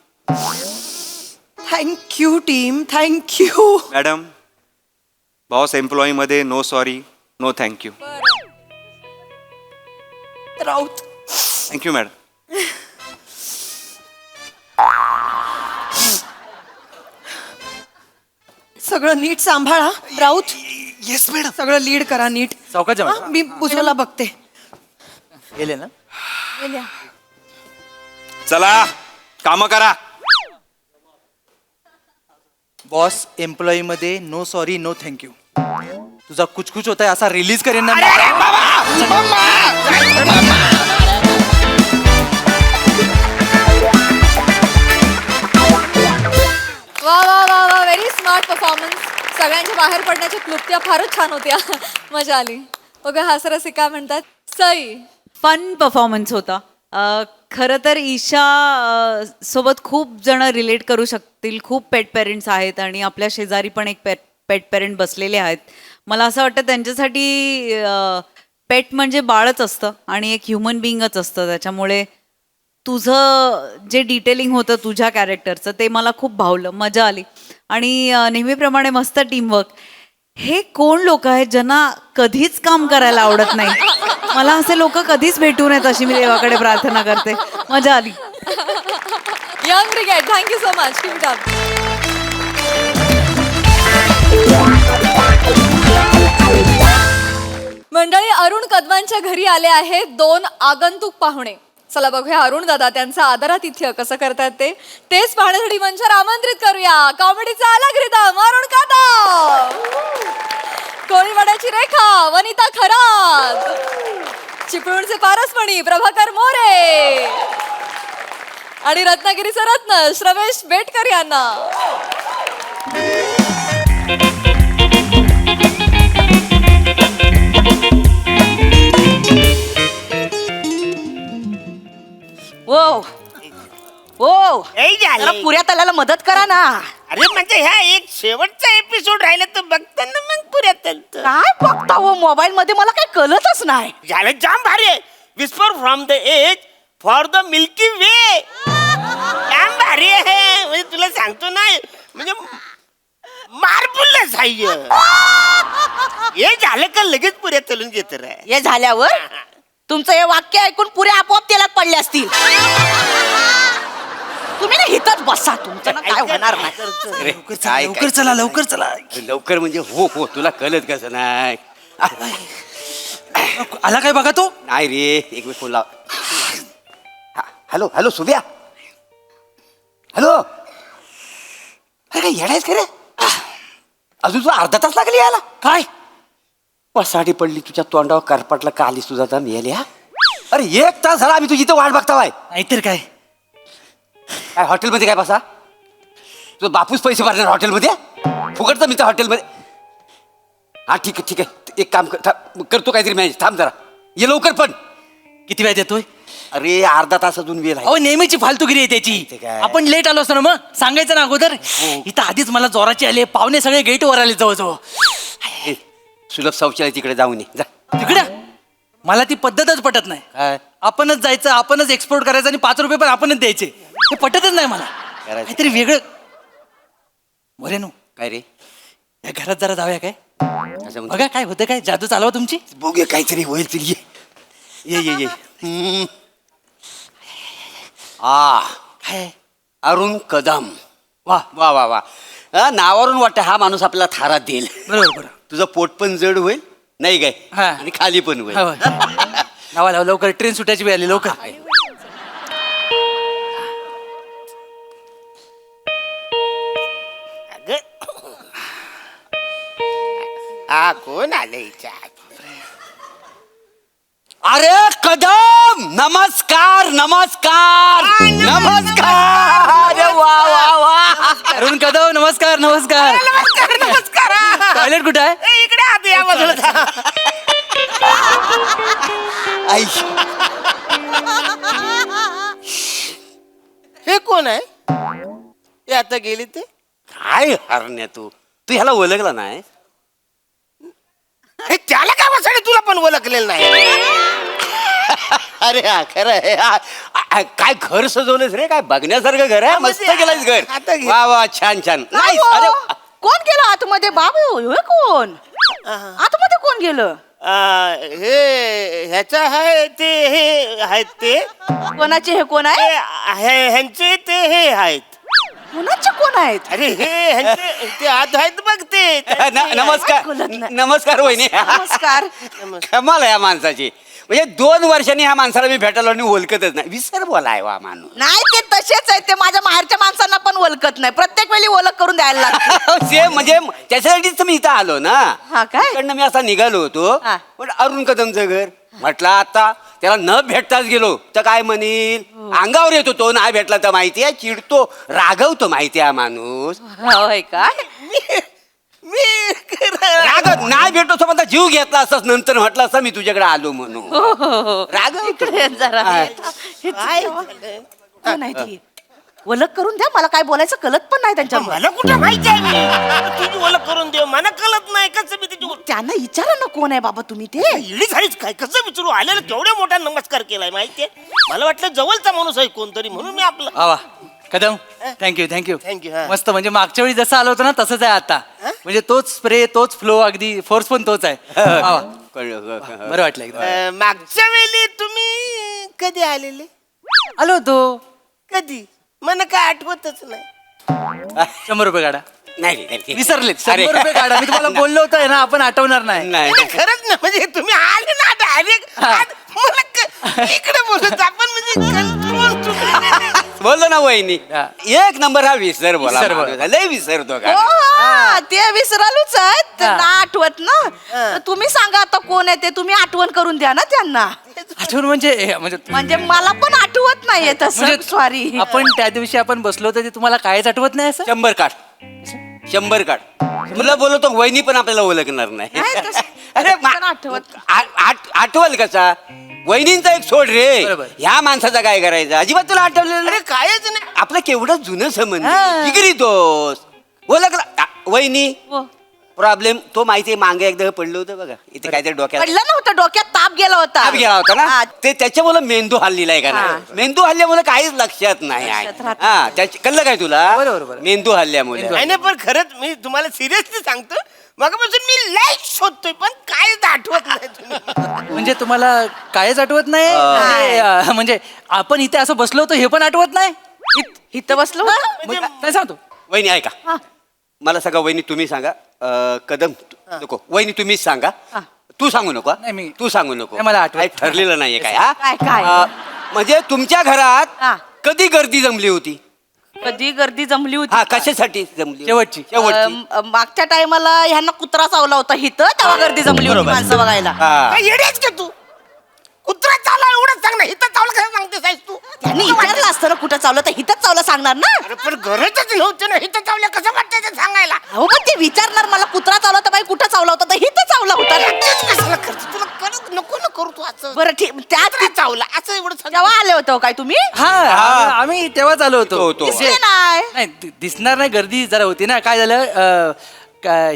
Thank you team, thank you.
Madam boss employee मध्ये no sorry no thank you.
Raut
thank you madam.
सगळं नीट सांभाळा राऊत.
Yes madam.
सगळं लीड करा नीट.
सावकाश
हा, मी बुजोला बघते.
गेले ना.
चला काम करा.
बॉस एम्प्लॉई मध्ये नो सॉरी नो थँक्यू. तुझा कुचकुच होत आहे असा रिलीज करेन ना मी.
वा वा वा वा व्हेरी स्मार्ट परफॉर्मन्स. सगळ्यांच्या बाहेर पडण्याच्या क्लुप्त्या फारच छान होत्या. मजा आली. ओके हासरसी काय म्हणतात? सई.
फन परफॉर्मन्स होता. खरं तर ईशा सोबत खूप जण रिलेट करू शकतील. खूप पेट पेरेंट्स आहेत आणि आपल्या शेजारी पण एक पेट पेरेंट बसलेले आहेत. मला असं वाटतं त्यांच्यासाठी पेट म्हणजे बाळच असतं आणि एक ह्युमन बिईंगच असतं. त्याच्यामुळे तुझं जे डिटेलिंग होतं तुझ्या कॅरेक्टरचं ते मला खूप भावलं. मजा आली. आणि नेहमीप्रमाणे मस्त टीमवर्क. हे कोण लोक आहेत ज्यांना कधीच काम करायला आवडत नाही? मला असे लोक कधीच भेटू नयेत अशी मी देवाकडे प्रार्थना करते. मजा आली.
Young brigade thank you so much. Keep it up. मंडळी अरुण कदमांच्या घरी आले आहेत 2 आगंतुक पाहुणे. चला बघूया अरुण दादा त्यांचं आदरातिथ्य कसं करतात तेच पाहण्यासाठी मंचावर आमंत्रित करूया कॉमेडीचा अलग रिदम अरुण कदम, कोळीवाड्याची रेखा वनिता खरात, चिपळूणचे पारसमणी प्रभाकर मोरे आणि रत्नागिरीचा रत्न श्रवेश बेटकर यांना.
ओ जरा पुऱ्या तलाला मदत करा ना.
अरे म्हणजे ह्या एक शेवटचा एपिसोड राहिला तर बघताना मग पुऱ्या तलत
काय बघता हो मोबाईल मध्ये? मला काय कळतच नाही.
झालं जाम भारी आहे. Whisper from the edge for the milky way. जाम भारी आहे. म्हणजे तुला सांगतो ना म्हणजे मारपुल्ल साह्य हे झालं का लगेच पुऱ्या तलून घेत रे.
हे झाल्यावर तुमचं हे वाक्य ऐकून पुऱ्या आपोआप तेलात पडले असतील. तुम्ही ना हिथंच बसा. तुमचं ना काय होणार नाही.
लवकर चला लवकर चला.
लवकर म्हणजे हो तुला कळत कसं नाही.
आला काय बघा तो.
नाही रे एक वेळ फोन लाव. Hello hello सुभ्या. हॅलो अरे काय येडायच खरे. अजून तुला अर्धा तास लागली यायला. काय पसाडी पडली तुझ्या तोंडावर करपटला का आलीस तुझा दम यायला. अरे 1 तास झाला आम्ही तुझी इथं वाट बघतावाय.
नाहीतर काय.
काय हॉटेलमध्ये काय बसा तुझा बापूस पैसे भरणार हॉटेलमध्ये फुकटचं मी तर हॉटेलमध्ये. हा ठीक आहे एक काम करतो काहीतरी मॅनेज. थांब जरा ये लवकर पण.
किती वेळ देतोय?
अरे अर्धा तास अजून वेळ आहे.
अहो नेहमीची फालतुगिरी आहे त्याची.
काय?
आपण लेट आलो असतो ना मग सांगायचं ना अगोदर. इथं आधीच मला जोराचे आले पाहुणे सगळे गेटवर आले जवळजवळ.
ए, सुलभ शौचालय तिकडे जाऊन ये जा.
तिकडे मला ती पद्धतच पटत नाही.
काय
आपणच जायचं आपणच एक्सपोर्ट करायचं आणि 5 रुपये पण आपणच द्यायचे. हे पटतच नाही मला.
करायचं.
काहीतरी वेगळं. मोरे नो
काय रे
या घरात जरा जाऊया काय?
असं म्हणतो.
बघा काय होतं काय जादू चालवा तुमची.
बघूया काहीतरी होईल तरी ये
काय
अरुण कदम.
वा
वा वा वा नावावरून वाटतं हा माणूस आपल्याला थारात देईल.
बरोबर
तुझं पोट पण जड होईल नाही काय
हा.
आणि खाली पण होईल.
लावा लावा लवकर ट्रेन सुटायची वेळ आली लवकर.
हा कोण आले
अरे कदम नमस्कार नमस्कार नमस्कार. अरे वा वा वा
अरुण कदम नमस्कार नमस्कार.
नमस्कार.
टॉयलेट कुठं आहे?
इकडे आत या बाजूला.
आई
हे कोण आहे? हे आता गेली ते
काय हरण्या तू ह्याला ओळखला नाही.
हे त्याला काय बसाडे तुला पण ओळखलेलं नाही.
अरे हा खरं आहे. काय घर सजवलंस रे. काय बघण्यासारखं घर आहे. मस्त केलंयस
आता
घर.
घे.
वा वा छान छान.
काय
Nice. अरे
हो? कोण गेलं आतमध्ये? बाबू हे कोण आतमध्ये कोण गेलं?
हे ह्याचा आहे ते हे आहेत ते
कोणाचे हे कोण आहे?
ह्यांचे ते हे आहेत.
कोणाचे कोण आहेत?
अरे हे ह्यांचे ते आत आहेत बघ ते.
नमस्कार
कळत नाही.
नमस्कार वहिनी.
नमस्कार.
कमाल आहे या माणसाची. म्हणजे 2 वर्षांनी ह्या माणसाला मी भेटायला आणि ओळखतच नाही. विसर बोलाय वा माणूस.
नाही ते तसेच आहेत, ते माझ्या माहेरच्या माणसांना पण ओळखत नाही, प्रत्येक वेळी ओळख करून द्यायला लागते.
सेम म्हणजे त्याच्यासाठीच मी इथं आलो ना.
हा काय?
इकडनं मी असा निघालो होतो,
हा.
पण अरुण कदमचं घर म्हटलं आता त्याला न भेटताच गेलो तर काय म्हणील, अंगावर येतो तो, नाही भेटला तर माहिती आहे चिडतो, रागवतो माहिती आहे माणूस.
होय काय?
मी
रागत नाही भेटतो सोबत जीव घेतला असतास, नंतर म्हटलं असं मी तुझ्याकडे आलो म्हणून. रागव
इकडे जरा
काय
नाही ती ओळख करून द्या, मला काय बोलायचं कळत पण नाही त्यांच्या.
मला कुठं माहिती आहे मी? तुझी ओळख करून देऊ, मला कळत नाही कसं मी तुझी
त्यांना विचारा ना कोण आहे बाबा तुम्ही ते.
इडी झालीच काय, कसं विचारू? आलेला केवढ्या मोठा नमस्कार केलाय माहितीये, मला वाटलं जवळचा माणूस आहे कोणतरी, म्हणून मी आपलं
वा Kadam thank you thank you
Thank you, हा.
मस्त. म्हणजे मागच्या वेळी जसं आलो होतो ना तसंच आहे आता. म्हणजे तोच स्प्रे, तोच फ्लो, अगदी फोर्स पण तोच आहे. वा वा.
कळलं.
बरं वाटलं एकदम.
मागच्या वेळी तुम्ही कधी आलेले?
आलो होतो.
कधी? मला काय आठवतच नाही.
100 रुपये काढा.
नाही
विसरलेत.
अरे.
100 रुपये काढा. मी तुम्हाला बोललो होतो ना, आपण आठवणार नाही.
नाही
नाही, खरंच ना, म्हणजे तुम्ही आले ना डायरेक्ट मला इकडे बोलत आपण म्हणजे control
बोललो ना वहिनी,
हा.
1 नंबर हा विसर बोला
विसर बोला.
माणूस. लय विसरतो
हो,
का.
हा, ते विसरालूच आहेत, त्यांना
हा.
आठवत ना. तर तुम्ही सांगा आता कोण आहे ते, तुम्ही आठवण करून द्या ना त्यांना.
आठवण म्हणजे
म्हणजे मला पण आठवत नाहीये तसं,
म्हणजे
सॉरी.
आपण त्या दिवशी आपण बसलो होतो ते तुम्हाला काहीच आठवत नाही असं.
100 काढ. 100 काढ. तुला बोलतो वहिनी पण आपल्याला ओळखणार नाही.
नाही, तसं-
अरे
पण आठवत.
आठवल कसा, वहिनींचा एक सोड रे,
बरोबर.
ह्या माणसाचा काय करायचं, अजिबात तुला आठवलेलं
अरे
नाही.
कायच नाही.
आपलं केवढं जुनं संबंध,
हा.
जिगरी दोस्त, ओळखला. वहिनी
हो.
प्रॉब्लेम तो माहिती आहे, मागे एकदा पडलं होतं बघा, इथे काहीतरी डोक्यात
पडलं नव्हतं, डोक्यात ताप गेला होता.
ताप गेला होता
हा.
ना, ते त्याच्यामुळे मेंदू हल्लेला आहे का
हा.
नाही, मेंदू हल्ल्यामुळे काहीच लक्षात नाही आहे.
लक्षात राहत
हा, कळलं काय तुला,
बरोबर.
मेंदू हल्ल्यामुळे.
नाही नाही, पण खरंच मी तुम्हाला सिरियसली सांगतो, मगापासून मी लाईक शोधतोय पण काहीच आठवत नाही तुम्ही.
म्हणजे तुम्हाला काहीच आठवत नाही. म्हणजे आपण इथे असं बसलो होतो हे पण आठवत नाही.
इथं बसलो होतं?
म्हणजे
काय सांगतो.
वहिनी ऐका, मला सगळं वहिनी तुम्ही सांगा. कदम नको, वहिनी तुम्हीच सांगा. तू सांगू नको.
नाही, मी-
तू सांगू नको.
नाही, मला आठवत
काही ठरलेलं नाहीये काय. हा
काय?
म्हणजे तुमच्या घरात
हा.
कधी गर्दी जमली होती.
कधी गर्दी जमली होती?
हा, कशासाठी जमली होती?
शेवटची.
मागच्या टायमाला ह्यांना कुत्रा चावला होता इथं, तेव्हा गर्दी जमली होती
बरोबर.
माणसं बघायला.
हा.
काय येडेच का तू? कुत्रा चावला एवढंच सांग ना, इथं चावलं कसं सांगतेस आहेस तू?
त्यांनी विचारलं असतं ना कुठं चावलं, तर इथंच चावलं सांगणार ना.
अरे पण गरजच नव्हतं ना, इथं चावलं कसं वाटतंय ते सांगायला.
हो पण ते विचारणार मला, कुत्रा चावला तर बाई कुठं चावला होता, तर इथं चावला होता.
तेच कशाला करतो? तुला कळत नको ना करू तू असं.
बरं ठीक, त्यात
कुत्रा चावला असं एवढं सांग.
तेव्हा आले होते हो काय तुम्ही?
हा आम्ही तेव्हाच आलो होतो.
होतो.
दिसले नाही.
नाही दिसणार नाही, गर्दी जरा होती ना. काय झालं,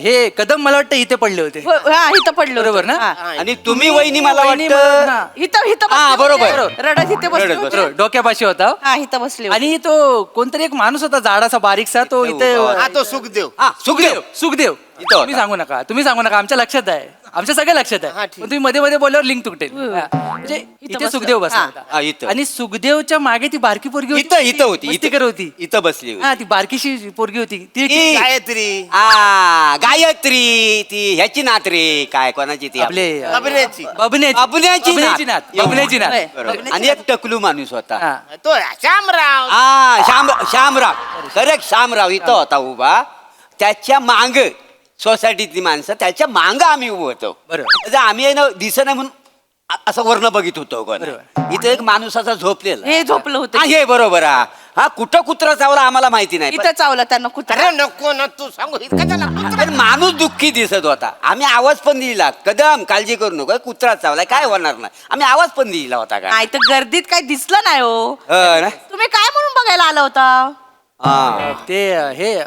हे कदम मला वाटतं इथे पडले होते.
हो, हा, इथं पडलं होतं.
बरोबर ना?
हा.
आणि तुम्ही वहिनी मला
वहिनी
वाटतं
ना.
इथं इथं
हा,
बसले
बरोबर.
होते. रडत इथे बसले
रडत
होते.
बसले.
बरोबर, डोक्यापाशी होता.
हा, इथं बसले होते.
आणि तो कोणतरी एक माणूस होता, जाडासा बारीकसा, तो इथे
हा, तो सुखदेव.
हा, सुखदेव.
सुखदेव.
इथं होता.
तुम्ही सांगू नका, आमच्या लक्षात आहे, आमच्या सगळ्या लक्षात
हा,
आहे.
ठीक.
पण तुम्ही मध्ये मध्ये बोलल्यावर लिंक तुटेल. हा. म्हणजे इथे
बसला.
सुखदेव बसला
हा.
होता.
हा, इथं.
आणि सुखदेवच्या मागे ती बारकी पोरगी होती.
इथं होती.
मस्तीकर होती.
इथं बसली होती.
हा, ती बारकीशी पोरगी होती ती.
ती-
गायत्री.
गायत्री, ती ह्याची नात रे, काय कोणाची ती
आपले
अभिनयाची.
बबण्याची
नात.
नात. बबण्याची नात.
होय.
बरोबर. आणि एक टकलू माणूस होता.
हा.
तो श्यामराव.
श्यामराव, करेक्ट, श्यामराव इथं होता उभा. त्याच्या मांग सोसायटीतली माणसं, त्याच्या मांग आम्ही उभं होतो.
बरोबर.
म्हणजे आम्ही आहे ना, दिसत नाही म्हणून असं वर्ण बघित होतो कोण.
बरोबर.
इथं एक माणूस असा झोपलेला.
हे झोपलं होतं.
हा, हे बरोबर. हा, कुठं कुत्रा चावला आम्हाला माहिती नाही,
इथं चावलं त्यांना कुत्रा.
अरे नको ना, तू सांगू कशाला कुत्रा?
पण माणूस दुःखी दिसत होता. आम्ही आवाज पण दिला, कदम काळजी करू नको, कुत्रा चावलाय, काय होणार नाही. आम्ही आवाज पण दिला होता का.
नाही तर गर्दीत काही दिसलं नाही हो.
हो ना?
तुम्ही काय म्हणून बघायला आला होता?
हा.
ते हे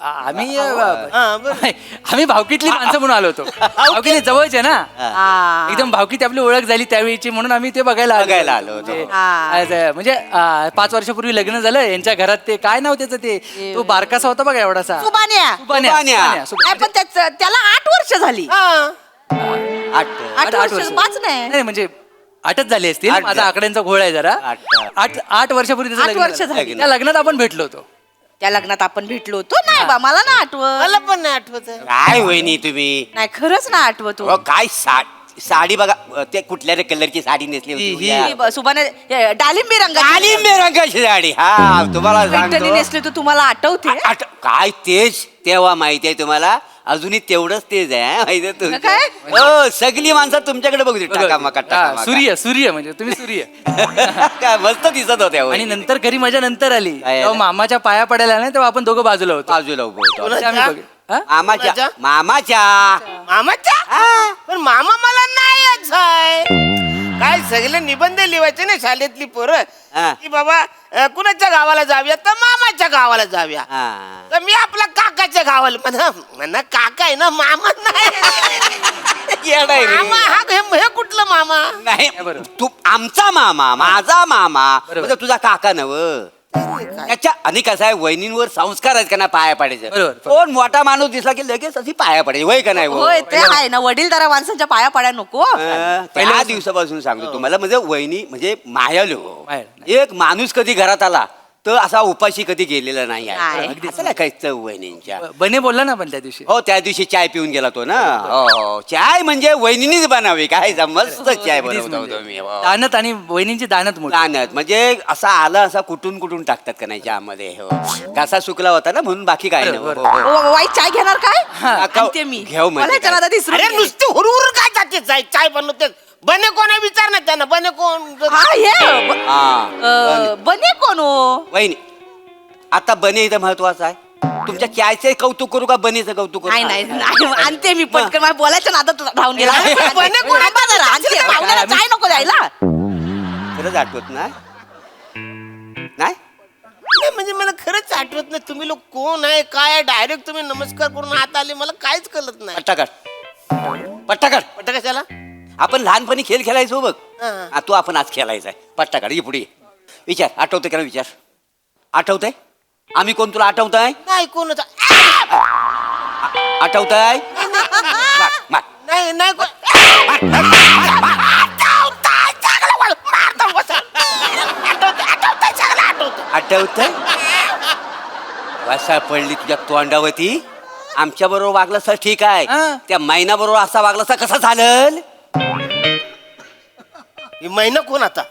आम्ही
हा, बरं.
आम्ही भावकीतली माणसं म्हणून आलो होतो. भावकीने जवळचे ना,
हा.
एकदम भावकीत आपली ओळख झाली त्यावेळीची, म्हणून आम्ही ते बघायला
आलो होतो.
म्हणजे 5 वर्षापूर्वी लग्न झालं यांच्या घरात. ते काय नाव त्याचं, ते तो बारकासा होता बघा एवढासा.
सुबान्या.
सुबान्या.
नाही, पण त्याला 8 वर्ष झाली.
हा.
8
8 वर्ष 5 नाही.
नाही म्हणजे 8च झाले असतील.
8
माझा आकड्यांचा घोळ आहे जरा. 8 वर्षापूर्वी त्याचं
8
लग्न
वर्ष
झालं.
झाली.
त्या लग्नात आपण भेटलो होतो.
त्या लग्नात आपण भेटलो होतो. नाही बा, मला ना आठवत.
मला पण नाही आठवत आहे.
काय वहिनी तुम्ही,
नाही, खरंच ना आठवत हो.
अहो, काय साडी बघा ते कुठल्या रे कलरची साडी नेसली होती उद्या?
सुभाने डालिंबी रंगाची
डालिंबी रंगाची साडी हा तुम्हाला
पैठणी
सांगतो
नेसली तर तुम्हाला आठवते
काय तेच तेव्हा माहिती आहे तुम्हाला अजूनही तेवढंच तेज आहे हा, माहिती आहे तुमचं?
काय?
हो सगळी माणसं तुमच्याकडे बघू टाकामाका
हा,
टाकामाका.
सूर्य म्हणजे तुम्ही सूर्य
काय मस्त दिसत होत्या
आणि नंतर घरी माझ्या नंतर आली
काय
तेव्हा मामाच्या पाया पडायला नाही तेव्हा आपण दोघं बाजूला होतो
बाजूला उभं होतो.
ते आम्ही बघ- हा?
मामाच्या मामाच्या
मामाच्या पण मामा मला नाही यायचं आहे काय सगळे निबंध लिहायचे ना शाळेतली पोरं
हा.
की बाबा कुणाच्या गावाला जाऊया तर मामाच्या गावाला जाऊया
हा.
तर मी आपल्या काकाच्या गावाला म्हणा काका आहे ना मामा नाही
येडा आहे रे.
मामा हा हे कुठलं मामा
नाही
बरोबर.
तू आमचा मामा माझा मामा म्हणजे तुझा काका नव त्याच्या आणि कसं आहे वहिनींवर संस्कार आहेत का ना पाया पडायचं
बरोबर.
कोण मोठा माणूस दिसला की लगेच अशी पाया पडायची वय का नाही वय?
होय ते आहे ना वडीलधाऱ्या माणसांच्या पाया पाड्या नको
त्या दिवसापासून सांगतो तुम्हाला म्हणजे वहिनी म्हणजे मायालो
मायाळू.
एक माणूस कधी घरात आला तर असा उपाशी कधी गेलेला नाही आहे
नाही.
असं नाही काही चव वहिनींच्या
बने बोलला ना पण त्या दिवशी
हो त्या दिवशी चाय पिऊन गेला तो ना हो हो चाय म्हणजे वहिनीनीच बनावी काय मस्त चाय बनवतो होतो मी हो.
दानत आणि वहिनींची दानत मोठी
रानात म्हणजे असा आला असा कुठून टाकतात का नाही चहामध्ये हो घासा सुकला होता ना म्हणून बाकी काय नाही हो, हो, हो.
वाईट चाय घेणार काय
काका,
आणते मी
घेऊ म्हणजे
मला याच्या नादात विसरून
अरे
गेले.
नुसते हुरहुर काय जाते चाय बनवते बने कोण आहे विचार ना त्यांना बने कोण
हा हे
हा
बने कोण हो
वहिनी आता बने इथं महत्वाचं आहे तुमच्या चायचे कौतुक करू का बनेचं कौतुक करू
नाही आणते मी पटकन मला बोलायच्या नादात राहून गेला
बने कोण आहे?
थांबा जरा, आणते. पाहुण्याला चाय नको द्यायला
खरंच आठवत नाही नाही
नाही म्हणजे मला खरंच आठवत नाही तुम्ही लोक कोण आहे काय आहे डायरेक्ट तुम्ही नमस्कार करून हात आले मला काहीच कळत नाही
पट्टाकाट
पट्टा कशाला
आपण लहानपणी खेळ खेळायचो बघ
हा.
हा, तू आपण आज खेळायचा आहे पट्टाकाट ये पुढे ये. विचार आठवतंय का ना विचार आठवतंय आम्ही कोण तुला आठवतंय
नाही कोणच
आठवतंय मार.
नाही नाही
आठवतंय वसा पडली तुझ्या तोंडावरती आमच्या बरोबर वागलं सर ठीक आहे
हा.
त्या महिना बरोबर असा वागला सर कसं चालेल
महिना कोण आता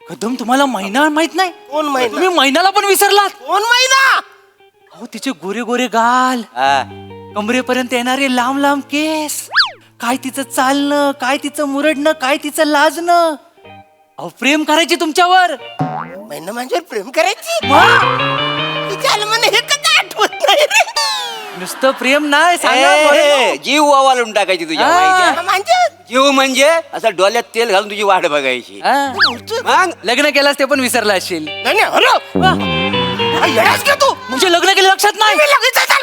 कदम तुम्हाला महिना माहित नाही
कोण महिना
तुम्ही महिन्याला पण विसरलात
कोण महिना
अहो तिचे गोरे गोरे गाल
हा.
कमरेपर्यंत येणारे लांब लांब केस काय तिचं चालणं काय तिचं मुरडणं काय तिचं लाजणं अहो प्रेम करायची तुमच्यावर
महिना माझ्यावर प्रेम करायची
मग?
विचार म्हणे हे कधी आठवत नाही रे
नुसतं प्रेम नाही सांगा
ए,
बरं.
जीव वावालून टाकायची तुझ्या
हा.
माहिती आहे?
म्हणजे
जीव म्हणजे असं डोळ्यात तेल घालून तुझी वाट बघायची
हा.
मग
लग्न केलास ते पण विसरला असशील
नाही नाही, हॅलो येण्यास का तू
म्हणजे लग्न केलं लक्षात नाही
मी लगेच चाल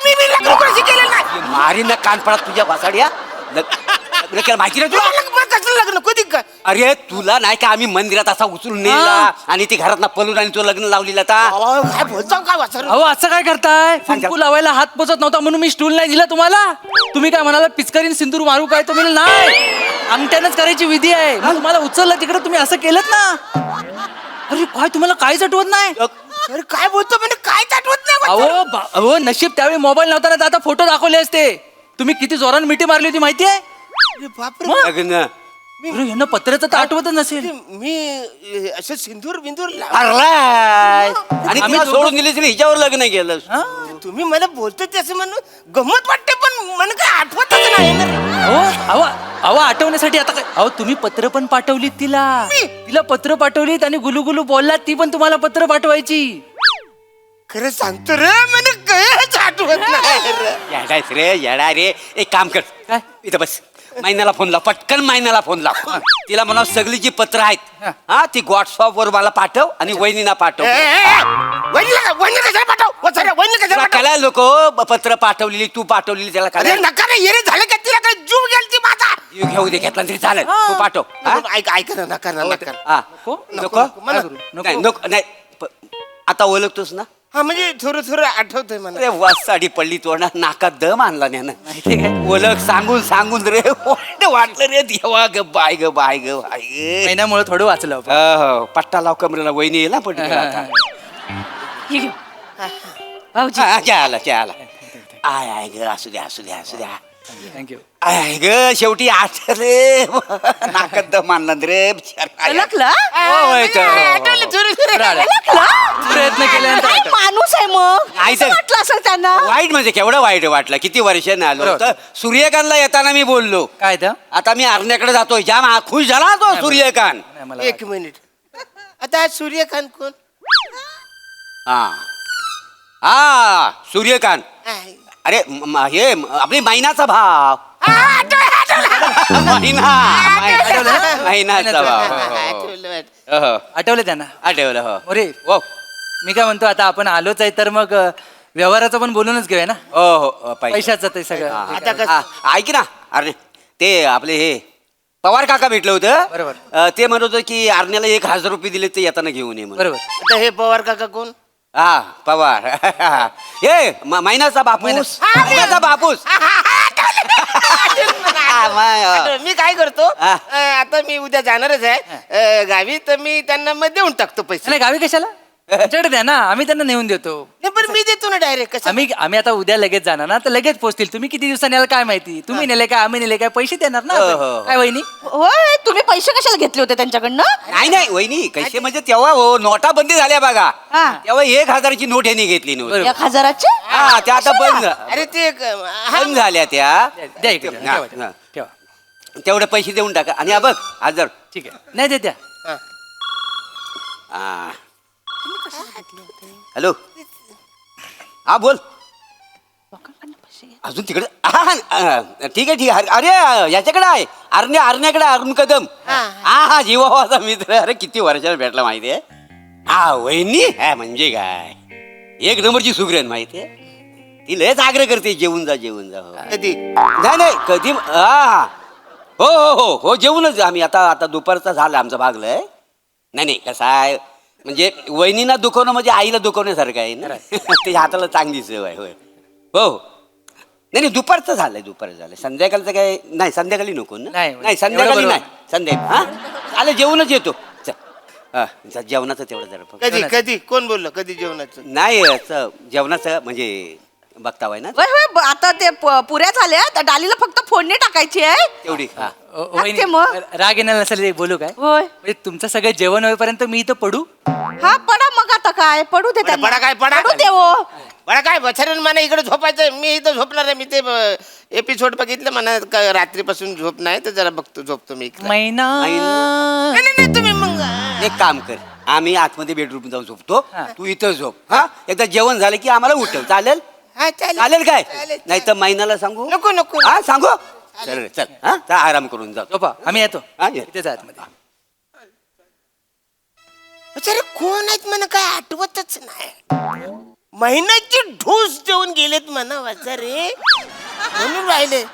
मी लग्न कशी केलं नाही
मारी ना कान पडत तुझ्या वासाड्या लग्न केलं माहिती नाही तुला
कसलं लग्न कधी काय
अरे तुला नाही का आम्ही मंदिरात असा उचलून नेला आणि ती घरात पळून आणि तो लग्न लावलेला आता
काय बोलतो काय वाचर
अहो असं काय करताय कुंकू लावायला हात पोचत नव्हता म्हणून मी स्टूल नाही दिला तुम्हाला तुम्ही काय म्हणाला पिचकारीन सिंदूर मारू काय तो म्हणलं नाही अंगठ्यानंच करायची विधी आहे मग तुम्हाला उचललं तिकडे तुम्ही असं केलं ना अरे काय तुम्हाला काहीच आठवत नाही
अरे काय बोलतो म्हणजे काहीच आठवत नाही वाचर.
अहो नशीब त्यावेळी मोबाईल नव्हता ना तर आता फोटो दाखवले असते तुम्ही किती जोरान मिठी मारली होती माहिती आहे
अरे बापरे
लग्न
अरे यांना पत्र्याचं तर आठवतच नसेल
मी असं सिंदूर बिंदूर
हरलाय आणि
आम्ही
आम्ही सोडून दिली तरी हिच्यावर लग्न केलं
हा?
तुम्ही मला बोलतो ते असं म्हणून गंमत वाटते पण मला काय आठवतच नाही ना
अहो अहो आठवण्यासाठी आता काय अहो तुम्ही पत्र पण पाठवलीत तिला पत्र पाठवलीत आणि गुलू बोललात ती पण तुम्हाला पत्र पाठवायची
खरं सांगतो रे मला काहीच आठवत नाही रे.
येडायच रे येडा रे एक काम कर
काय?
इथं बस महिन्याला फोन लाव पटकन महिन्याला फोन लाव तिला म्हणा सगळी जी पत्र आहेत हा ती व्हॉट्सअप वर मला पाठव आणि वहिनीला पाठव
वहिनी कशाला पाठव वाचर, वहिनी कशाला
तुला
पाठव
कळाय लोक पत्र पाठवलेली तू पाठवलेली त्याला
अरे
कळाय
नका रे येरे झालं का तिला काय जीव गेलती माझा
घेऊ दे घेतला तरी चालेल तू पाठव हा?
ऐक ना नका ना नका
हा
नको, मला-
नाही नको नाही आता ओळखतोस ना
हा म्हणजे थोडं थोडं आठवतंय मला
अरे वास साडी पडली तोंडा नाकात दम आणला त्यानं ओळख सांगून रे वाटलं रे देवा ग बाय ग बाय ग बाय ग
महिन्यामुळे थोडं वाचलं आपण.
हो, पट्टा लाव कमरेला वहिनी येईल ना पटकन आता.
हे घे. भाऊजी
हा, चहाला आय ग असू द्या
थँक्यू.
आय ग शेवटी आठले नाकात दम आणला रे
ओळखलं?
होय तर.
प्रयत्न केल्यानंतर
काय
आठवलं.
माणूस आहे मग
नाही
कसं
तर-
वाटलं असेल त्यांना
वाईट म्हणजे केवढं वाईट वाटलं किती वर्षाने आलो
बरोबर.
तर सूर्यकांतला येताना मी बोललो
काय तर
आता मी आरण्याकडे जातोय जाम खुश झाला तो सूर्यकांत.
नाही, मला
एक मिनिट आता सूर्यकांत कोण
हा हा सूर्यकांत
आहे.
अरे हे आपली मैनाचा भाव मैनाचा भाव हो, हो, हो.
आठवलं, आठवलं.
हो, हो.
आठवलं त्यांना.
आठवलं हो
अरे
हो
मी काय म्हणतो आता आपण आलोच आहे तर मग व्यवहाराचं पण बोलूनच घेऊया ना.
हो हो
पैशाचं ते सगळं.
आता कसं?
हा, ऐक ना अरे ते आपले हे पवार काका भेटलं होतं
बरोबर.
ते म्हणत होतं की आरण्याला 1,000 रुपये दिले ते येताना घेऊन ये म्हणून.
बरोबर.
आता हे पवार काका कोण
हा पवार हे मैनाचा बापूस मैनाचा बापूस
मी काय करतो
हा.
आता मी उद्या जाणारच आहे गावी तर मी त्यांना मग देऊन टाकतो पैसे
नाही गावी कशाला आमच्याकडे द्या ना आम्ही त्यांना नेऊन देतो.
नाही पण मी देतो ना डायरेक्ट कसं
आम्ही आता उद्या लगेच जाणार ना तर लगेच पोहोचतील. तुम्ही किती दिवसांनी याल काय माहिती. तुम्ही नेले काय आम्ही नेले काय पैसे देणार ना
हो,
आपण.
हो.
काय वहिनी.
होय तुम्ही पैसे कशाला घेतले होते त्यांच्याकडनं
नाही नाही वहिनी कसे म्हणजे तेव्हा हो नोटा बंदी झाल्या बघा
हा.
तेव्हा 1,000ची नोट यांनी घेतली नव्हती.
1,000चे
हा त्या आता बंद
अरे ते
बंद झाल्या त्या
द्या इकडे,
हा,
ठेवा,
हा.
ठेवा.
तेवढे पैसे देऊन टाका आणि हा बघ हजार
ठीक आहे नाही देत द्या.
हा. हॅलो हा बोल अजून तिकडे हा, हा, ठीक आहे ठीक आहे अरे याच्याकडे आहे आरण्याकडे अरुण कदम हा हा जीवाचा मित्र अरे किती वर्षाला भेटला माहितीये हा वहिनी हा म्हणजे काय एक नंबरची सुगरण माहितीये ती लयच आग्रह करते जेवून जा हो.
कधी
नाही नाही कधी हा हो हो हो हो जेवूनच आम्ही आता दुपारचा झाला आमचं भागलंय नाही कसं आहे म्हणजे वहिनीला दुखवणं म्हणजे आईला दुखवण्यासारखं आहे ना त्याच्या हाताला चांगली सवय आहे होय हो नाही दुपारचं झालंय संध्याकाळचं काय नाही संध्याकाळी नको ना
नाही,
नाही संध्याकाळी
एवढं
नाही संध्याकाळी हा चालेल जेवूनच येतो चल हा जेवणाचं तेवढं जरा फक्त.
कधी कधी कोण बोललं कधी जेवणाचं
नाही असं जेवणाचं म्हणजे बघतावाय ना
होय होय आता ते पुऱ्या झाल्या त्या डालीला फक्त फोडणी टाकायची आहे
तेवढी हा
वहिनी
लागते मग.
राग येणार नसेल ते बोलू काय
होय
म्हणजे तुमचं सगळं जेवण होईपर्यंत मी इथं पडू.
हा पडा मग आता काय पडू दे त्यांना.
पडा काय, पडा.
पडू दे हो
मला काय बछाऱ्यान मला इकडे झोपायचं मी इथं झोपणार आहे मी ते एपिसोड बघितलं मला रात्रीपासून झोप नाही तर जरा बघतो झोपतो मी इकडे.
महिना
नाही, नाही, नाही, तुम्ही मग
एक काम कर आम्ही आतमध्ये बेडरूम जाऊन झोपतो
हा.
तू इथं झोप हा एकदा जेवण झालं की आम्हाला उठव चालेल
हा चालेल
चालेल काय
चालेल.
नाही तर महिन्याला सांगू
नको नको
हा सांगू चल चल हा चल आराम करून जातो
झोपा आम्ही येतो
हा, ये.
इथेच आहे आतमध्ये.
अरे कोण आहेत मला काय आठवतच नाही महिन्याची ढोस देऊन गेलेत म्हणा वाचा रे म्हणून राहिले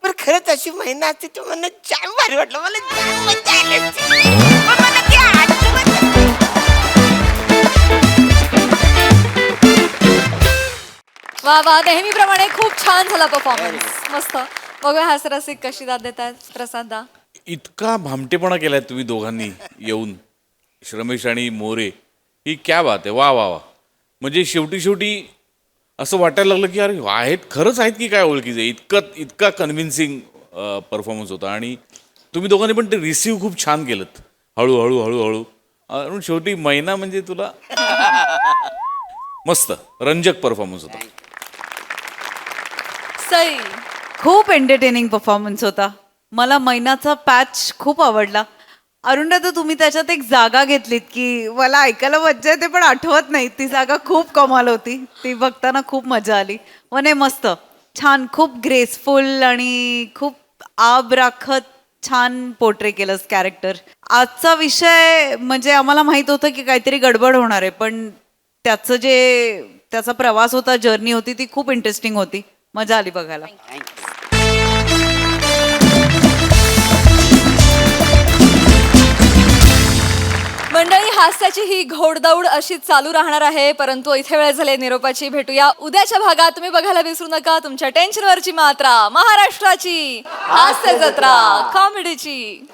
पण खरंच अशी महिना असते तर मला जाम भारी वाटलं मला जाम मजा आली असती. पण मला ते आठवत नाही.
वा वा नेहमीप्रमाणे खूप छान झाला परफॉर्मन्स. मस्त. बघूया हास्यरसिक कशी दाद देतात प्रसाद दा.
इतका भामटेपणा केलाय तुम्ही दोघांनी येऊन रमेश आणि मोरे ही क्या बात आहे वा वा वा म्हणजे शेवटी असं वाटायला लागलं की अरे आहेत खरंच आहेत की काय ओळखीचे इतका कन्व्हिन्सिंग परफॉर्मन्स होता आणि तुम्ही दोघांनी पण ते रिसीव्ह खूप छान केलं हळू आणि शेवटी महिना म्हणजे तुला मस्त रंजक परफॉर्मन्स होता.
सई.
खूप एंटरटेनिंग परफॉर्मन्स होता. मला मैनाचा पॅच खूप आवडला. अरुणा तर तुम्ही त्याच्यात एक जागा घेतलीत की मला ऐकायला मज्जा येते पण आठवत नाही ती जागा खूप कमाल होती. ती बघताना खूप मजा आली. वने मस्त छान खूप ग्रेसफुल आणि खूप आब राखत छान पोर्ट्रे केलंस कॅरेक्टर. आजचा विषय म्हणजे आम्हाला माहित होतं की काहीतरी गडबड होणार आहे पण त्याचा प्रवास होता जर्नी होती ती खूप इंटरेस्टिंग होती. मजा आली बघायला.
मंडळी हास्याची ही घोडदौड अशी चालू राहणार आहे परंतु इथे वेळ झाले निरोपाची. भेटूया उद्याच्या भागात. तुम्ही बघायला विसरू नका तुमच्या टेन्शनवरची मात्रा महाराष्ट्राची हास्य जत्रा कॉमेडीची.